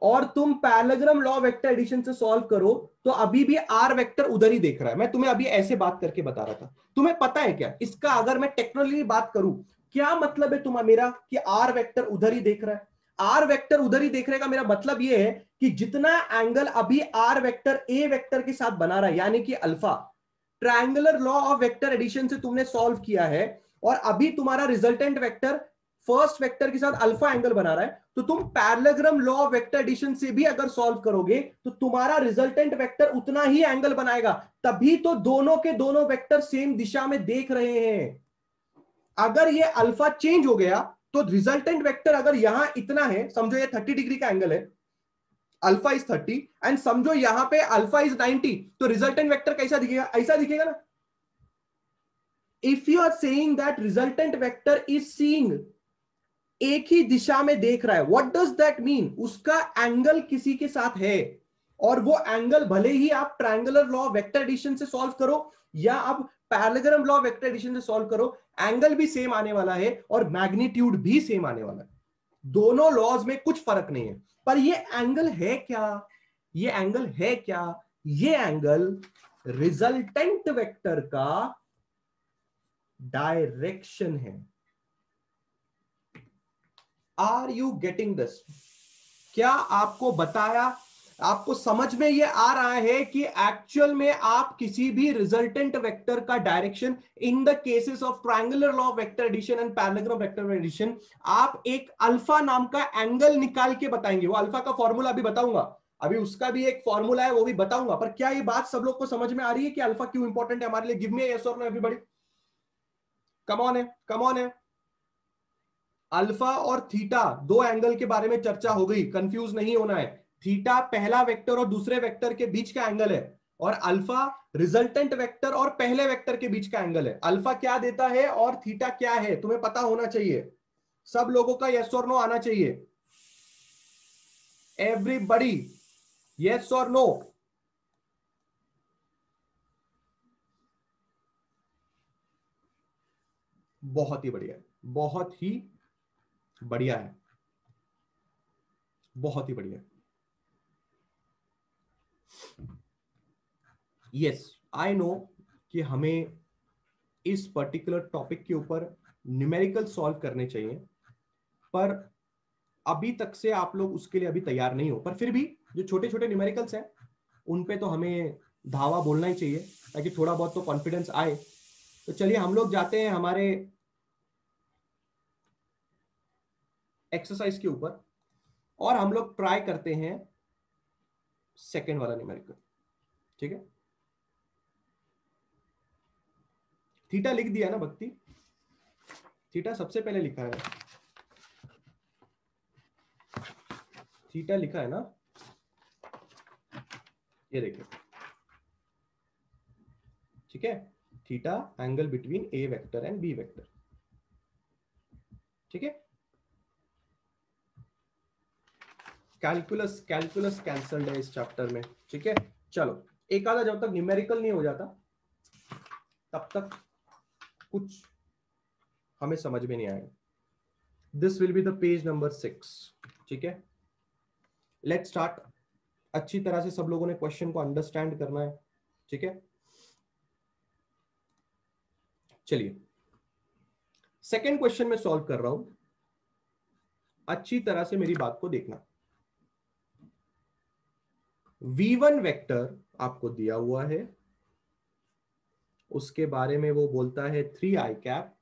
और तुम पैरेललोग्राम लॉ वेक्टर एडिशन से सॉल्व करो तो अभी भी आर वेक्टर उधर ही देख रहा है। मैं तुम्हें अभी ऐसे बात करके बता रहा था। तुम्हें पता है क्या इसका, अगर मैं टेक्निकली बात करूं, क्या मतलब है तुम्हारा मेरा कि आर वेक्टर उधर ही देख रहा है? आर वेक्टर उधर ही देख रहा है का मेरा मतलब यह है कि जितना एंगल अभी आर वेक्टर ए वेक्टर के साथ बना रहा है, यानी कि alpha, triangular law of vector addition से तुमने सॉल्व किया है, और अभी तुम्हारा रिजल्टेंट वेक्टर फर्स्ट वेक्टर के साथ अल्फा एंगल बना रहा है, तो तुम parallelogram law of vector addition से भी अगर सॉल्व करोगे तो तुम्हारा रिजल्टेंट वेक्टर उतना ही एंगल बनाएगा। तभी तो दोनों के दोनों वेक्टर सेम दिशा में देख रहे हैं। अगर ये अल्फा चेंज हो गया तो रिजल्टेंट वेक्टर अगर यहां इतना है, समझो ये 30 डिग्री का एंगल है, अल्फा इज 30, एंड समझो यहां पे अल्फा इज 90, तो रिजल्टेंट वेक्टर कैसा दिखेगा? ऐसा दिखेगा ना। If you are saying that resultant vector is seeing, एक ही दिशा में देख रहा है, व्हाट डज दैट मीन? उसका एंगल किसी के साथ है, और वो एंगल भले ही आप ट्रायंगुलर लॉ वेक्टर एडिशन से सॉल्व करो या आप पैरेललोग्राम लॉ वेक्टर एडिशन से सॉल्व करो, एंगल भी सेम आने वाला है और मैग्नीट्यूड भी सेम आने वाला है। दोनों लॉज में कुछ फर्क नहीं है। पर ये एंगल है क्या? ये एंगल है क्या? ये एंगल रिजल्टेंट वेक्टर का डायरेक्शन है। Are you getting this? क्या आपको बताया, आपको समझ में ये आ रहा है कि एक्चुअल में आप किसी भी रिजल्टेंट वेक्टर का direction, in the cases of triangular law of vector addition and parallelogram vector addition, आप एक अल्फा नाम का एंगल निकाल के बताएंगे। वो अल्फा का फॉर्मूला अभी बताऊंगा, अभी उसका भी एक फॉर्मूला है वो भी बताऊंगा। पर क्या ये बात सब लोग को समझ में आ रही है कि अल्फा क्यों इंपॉर्टेंट है हमारे लिए? गिव मी यस और नो एवरीबॉडी, कम ऑन है, कम ऑन है। अल्फा और थीटा दो एंगल के बारे में चर्चा हो गई, कंफ्यूज नहीं होना है। थीटा पहला वेक्टर और दूसरे वेक्टर के बीच का एंगल है, और अल्फा रिजल्टेंट वेक्टर और पहले वेक्टर के बीच का एंगल है। अल्फा क्या देता है और थीटा क्या है, तुम्हें पता होना चाहिए। सब लोगों का यस और नो आना चाहिए। एवरीबॉडी यस और नो? बहुत ही बढ़िया, बहुत ही बढ़िया है, बहुत ही बढ़िया। यस आई नो कि हमें इस पर्टिकुलर टॉपिक के ऊपर न्यूमेरिकल सॉल्व करने चाहिए, पर अभी तक से आप लोग उसके लिए अभी तैयार नहीं हो। पर फिर भी जो छोटे छोटे न्यूमेरिकल्स हैं उन पे तो हमें धावा बोलना ही चाहिए, ताकि थोड़ा बहुत तो कॉन्फिडेंस आए। तो चलिए हम लोग जाते हैं हमारे एक्सरसाइज के ऊपर, और हम लोग ट्राई करते हैं सेकेंड वाला न्यूमेरिकल। ठीक है, थीटा लिख दिया ना भक्ति? थीटा सबसे पहले लिखा है। थीटा लिखा है ना, ये देखिए, ठीक है, theta angle between A vector and B vector, ठीक है। कैलकुलस कैलकुलस कैंसल्ड है इस चैप्टर में, ठीक है। चलो, एक आधा जब तक न्यूमेरिकल नहीं हो जाता तब तक कुछ हमें समझ में नहीं आएगा। This will be the page number 6, ठीक है। Let's start. अच्छी तरह से सब लोगों ने क्वेश्चन को अंडरस्टैंड करना है, ठीक है। चलिए, सेकेंड क्वेश्चन में सॉल्व कर रहा हूं, अच्छी तरह से मेरी बात को देखना। v1 वेक्टर आपको दिया हुआ है, उसके बारे में वो बोलता है 3i cap,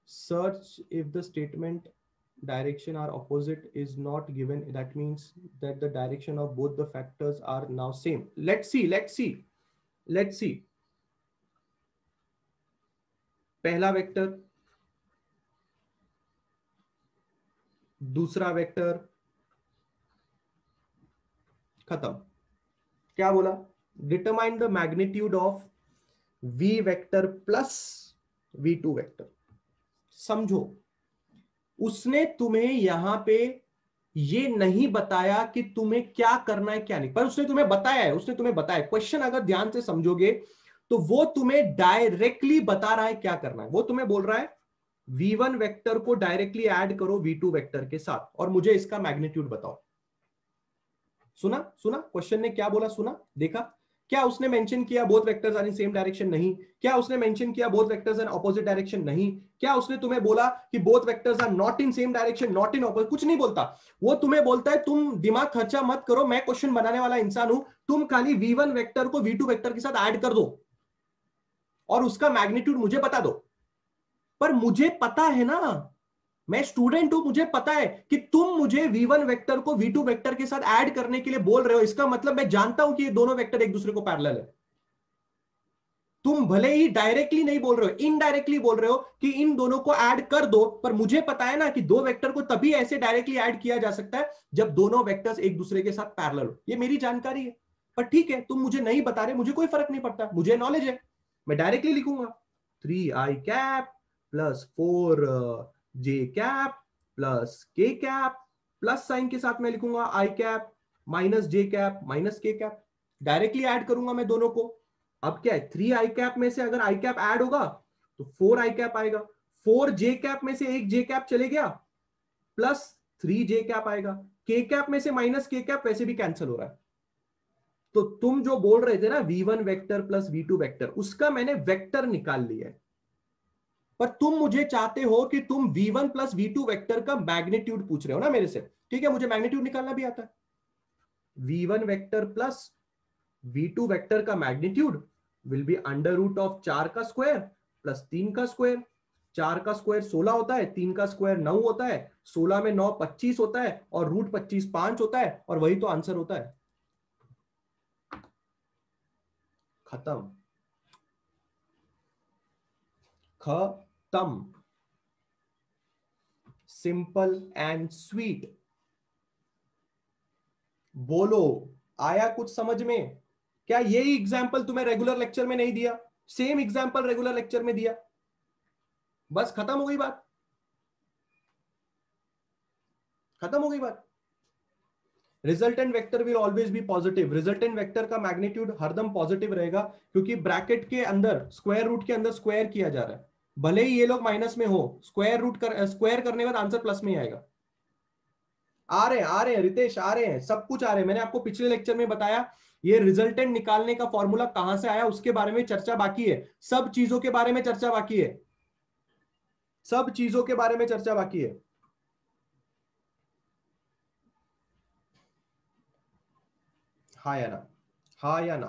search if the statement direction are opposite is not given, that means that the direction of both the factors are now same. Let's see पहला वेक्टर, दूसरा वेक्टर, खत्म। क्या बोला? Determine the magnitude of v vector plus v2 vector. समझो, उसने तुम्हें यहां पे ये नहीं बताया कि तुम्हें क्या करना है क्या नहीं, पर उसने तुम्हें बताया है, उसने तुम्हें बताया। क्वेश्चन अगर ध्यान से समझोगे तो वो तुम्हें डायरेक्टली बता रहा है क्या करना है। वो तुम्हें बोल रहा है v1 वेक्टर को डायरेक्टली ऐड करो v2 वेक्टर के साथ और मुझे इसका मैग्नीट्यूड बताओ। सुना क्वेश्चन ने क्या बोला? सुना, देखा? क्या उसने मेंशन किया both vectors are in same direction? नहीं। क्या उसने मेंशन किया both vectors are opposite direction? नहीं। क्या उसने तुम्हें बोला कि both vectors are not in same direction, not in opposite? कुछ नहीं बोलता। वो तुम्हें बोलता है तुम दिमाग खर्चा मत करो, मैं क्वेश्चन बनाने वाला इंसान हूं, तुम खाली v1 वेक्टर को v2 वेक्टर के साथ ऐड कर दो और उसका मैग्नीट्यूड मुझे बता दो। पर मुझे पता है ना, मैं स्टूडेंट हूं, मुझे पता है कि तुम मुझे v1 वेक्टर को v2 वेक्टर के साथ ऐड करने के लिए बोल रहे हो। इसका मतलब मैं जानता हूं कि ये दोनों वेक्टर एक दूसरे को पैरेलल है। तुम भले ही डायरेक्टली नहीं बोल रहे हो, इनडायरेक्टली बोल रहे हो कि इन दोनों को ऐड कर दो, पर मुझे पता है ना कि दो वेक्टर को तभी ऐसे डायरेक्टली ऐड किया जा सकता है जब दोनों वेक्टर्स एक दूसरे के साथ पैरेलल हो। ये मेरी जानकारी है, पर ठीक है, तुम मुझे नहीं बता रहे, मुझे कोई फर्क नहीं पड़ता, मुझे नॉलेज है, मैं डायरेक्टली लिखूंगा 3i cap plus 4j cap plus k cap, plus sign के साथ मैं लिखूंगा i cap minus j cap minus k cap. Directly add करूंगा मैं दोनों को। अब क्या है, 3i कैप में से अगर i कैप ऐड होगा तो 4i कैप आएगा, 4j कैप में से एक j कैप चले गया प्लस 3j कैप आएगा, k कैप में से माइनस k कैप वैसे भी कैंसिल हो रहा है। तो तुम जो बोल रहे थे ना v1 vector plus v2 vector, उसका मैंने वेक्टर निकाल लिया है। पर तुम मुझे चाहते हो कि तुम v1 प्लस v2 वेक्टर का मैग्नीट्यूड पूछ रहे हो ना मेरे से। ठीक है, मुझे मैग्नीट्यूड निकालना भी आता है। v1 vector plus v2 vector का magnitude will be under root of 4 का स्क्वायर प्लस 3 का स्क्वायर। 4 का स्क्वायर 16 होता है, 3 का स्क्वायर 9 होता है, 16 में 9 25 होता है और रूट 25 5 होता है, और वही तो आंसर होता है। खत्म, खत्म, सिंपल एंड स्वीट। बोलो, आया कुछ समझ में? क्या यही एग्जाम्पल तुम्हें रेगुलर लेक्चर में नहीं दिया? सेम एग्जाम्पल रेगुलर लेक्चर में दिया, बस खत्म हो गई बात, खत्म हो गई बात। Resultant vector will always be positive. Resultant vector का मैग्नीट्यूड हरदम पॉजिटिव रहेगा, क्योंकि ब्रैकेट के अंदर, स्क्वायर रूट के अंदर स्क्वायर किया जा रहा है। भले ही ये लोग माइनस में हो, स्क्वायर रूट कर स्क्वायर करने के बाद आंसर प्लस में ही आएगा। आ रहे हैं रितेश, आ रहे हैं, सब कुछ आ रहे हैं। मैंने आपको पिछले लेक्चर में बताया ये रिजल्टेंट निकालने का फॉर्मूला कहां से आया, उसके बारे में चर्चा बाकी है। सब चीजों के बारे में चर्चा बाकी है, सब चीजों के बारे में चर्चा बाकी है। हाँ या ना, हाँ या ना?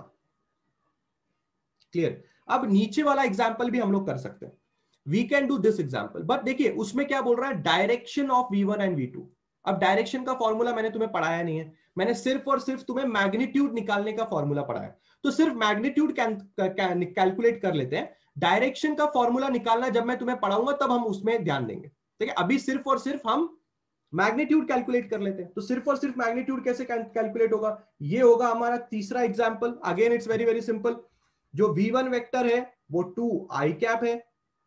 क्लियर? अब नीचे वाला एग्जाम्पल भी हम लोग कर सकते हैं। We can do this example, but देखिए उसमें क्या बोल रहा है, direction of v1 and v2। अब डायरेक्शन का फॉर्मूला मैंने तुम्हें पढ़ाया नहीं है, मैंने सिर्फ और सिर्फ तुम्हें मैग्नीट्यूड निकालने का फॉर्मूला पढ़ाया। तो सिर्फ मैग्नीट्यूड कैलकुलेट कर लेते हैं। डायरेक्शन का फॉर्मूला निकालना जब मैं तुम्हें पढ़ाऊंगा तब हम उसमें ध्यान देंगे। ठीक है, अभी सिर्फ और सिर्फ हम मैग्नीट्यूड कैलकुलेट कर लेते हैं। तो सिर्फ और सिर्फ मैग्नीट्यूड कैसे कैलकुलेट होगा, ये होगा हमारा तीसरा example. Again it's very very simple. जो v1 वेक्टर है वो 2i कैप है,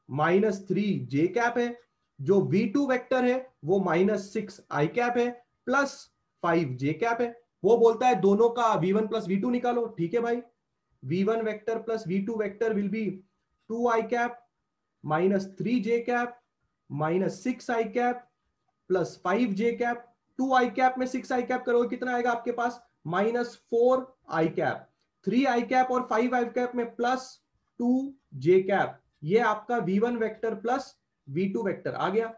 -3j कैप है। जो v2 वेक्टर है वो -6i कैप है, +5j कैप है। वो बोलता है दोनों का v1 + v2 निकालो। ठीक है भाई, v1 vector plus v2 vector will be 2i cap -3j cap -6i cap +5j cap. 2i cap में 6i कैप करोगे कितना आएगा आपके पास, -4i कैप। 3i कैप और 5i कैप में +2j कैप। ये आपका v1 vector plus v2 vector आ गया।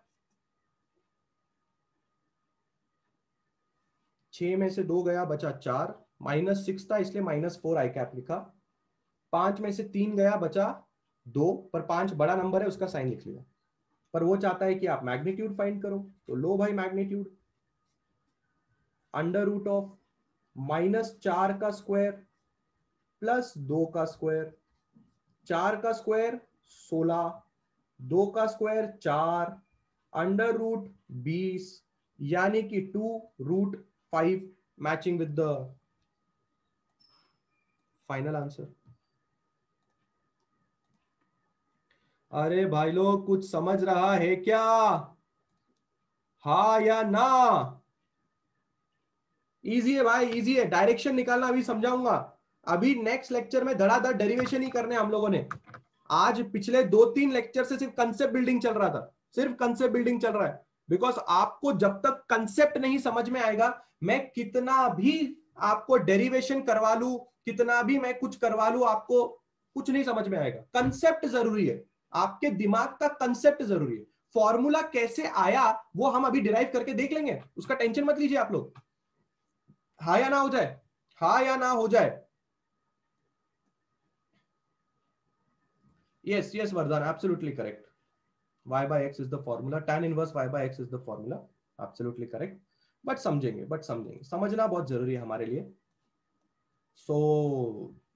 6 में से 2 गया, बचा 4, -6 था इसलिए -4i कैप लिखा। 5 में से 3 गया, बचा 2, पर 5 बड़ा नंबर है उसका साइन लिख लिया। पर वो चाहता है कि आप मैग्नीट्यूड फाइंड करो, तो लो भाई मैग्नीट्यूड, √ऑफ -4 का स्क्वायर प्लस 2 का स्क्वायर। 4 का स्क्वायर 16, 2 का स्क्वायर 4, √20 यानी कि 2√5, matching with the final answer. अरे भाई लोग कुछ समझ रहा है क्या, हाँ या ना? इजी है भाई, इजी है। डायरेक्शन निकालना अभी समझाऊंगा। अभी नेक्स्ट लेक्चर में धड़ाधड़ डेरिवेशन ही करने हम लोगों ने। आज पिछले 2-3 लेक्चर से सिर्फ कंसेप्ट बिल्डिंग चल रहा था, सिर्फ कंसेप्ट बिल्डिंग चल रहा है। बिकॉज आपको जब तक कंसेप्ट नहीं समझ में आएगा, मैं कितना भी आपको डेरिवेशन करवा लूं, कितना भी मैं कुछ करवा लूं, आपको कुछ नहीं समझ में आएगा। कंसेप्ट जरूरी है, आपके दिमाग का कंसेप्ट जरूरी है। फॉर्मूला कैसे आया वो हम अभी डिराइव करके देख लेंगे, उसका टेंशन मत लीजिए आप लोग। हाँ या ना हो जाए, हाँ या ना हो जाए? yes yes Vardhan, absolutely correct. y/x is the formula, tan inverse y/x is the formula, absolutely correct. But समझेंगे, समझना बहुत जरूरी है हमारे लिए।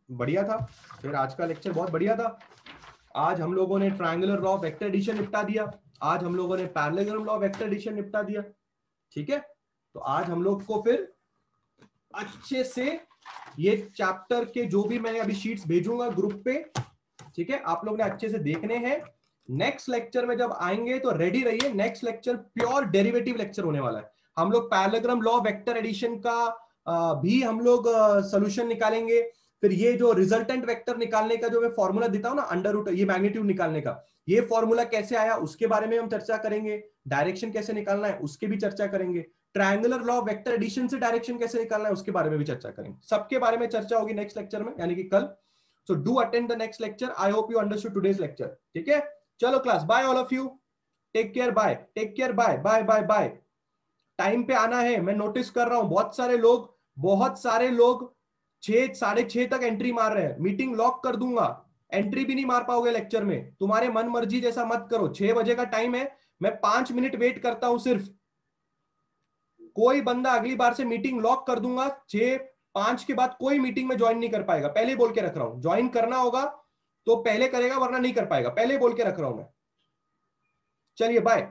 बढ़िया था। फिर आज का लेक्चर बहुत बढ़िया था। आज हम लोगों ने triangular law of vector addition निपटा दिया, आज हम लोगों ने parallelogram law of vector addition निपटा दिया। ठीक है, तो आज हम लोग को फिर अच्छे से ये चैप्टर के जो भी मैं अभी शीट्स भेजूंगा ग्रुप पे, ठीक है, आप लोग ने अच्छे से देखने हैं। नेक्स्ट लेक्चर में जब आएंगे तो रेडी रहिए, next lecture pure derivative lecture होने वाला है। हम लोग पैरेललोग्राम लॉ वेक्टर एडिशन का भी हम लोग सॉल्यूशन निकालेंगे। फिर ये जो रिजल्टेंट वेक्टर निकालने का जो मैं फॉर्मूला देता हूं ना, √, ये मैग्नीट्यूड निकालने का, ये फॉर्मूला कैसे आया उसके बारे में हम चर्चा करेंगे। डायरेक्शन कैसे निकालना है उसके भी चर्चा करेंगे। ट्रायंगुलर लॉ वेक्टर एडिशन से डायरेक्शन कैसे निकालना है उसके बारे में भी चर्चा करेंगे। सबके बारे में चर्चा होगी नेक्स्ट लेक्चर में, यानी कि कल। So do attend the next lecture. I hope you understood today's lecture. ठीक है, चलो class, bye all of you, take care, bye, take care, bye bye bye bye. Time पे आना है, मैं नोटिस कर रहा हूं बहुत सारे लोग 6 साढ़े 6 तक एंट्री मार रहे हैं। मीटिंग लॉक कर दूंगा, एंट्री भी नहीं मार पाओगे लेक्चर में। तुम्हारे मन मर्जी जैसा मत करो। 6 बजे का टाइम है, मैं 5 मिनट वेट करता हूं सिर्फ। कोई बंदा अगली बार से मीटिंग लॉक कर दूंगा, 6:05 के बाद कोई मीटिंग में ज्वाइन नहीं कर पाएगा। पहले बोल के रख रहा हूं, ज्वाइन करना होगा तो पहले करेगा वरना नहीं कर पाएगा, पहले बोल के रख रहा हूं मैं। चलिए बाय।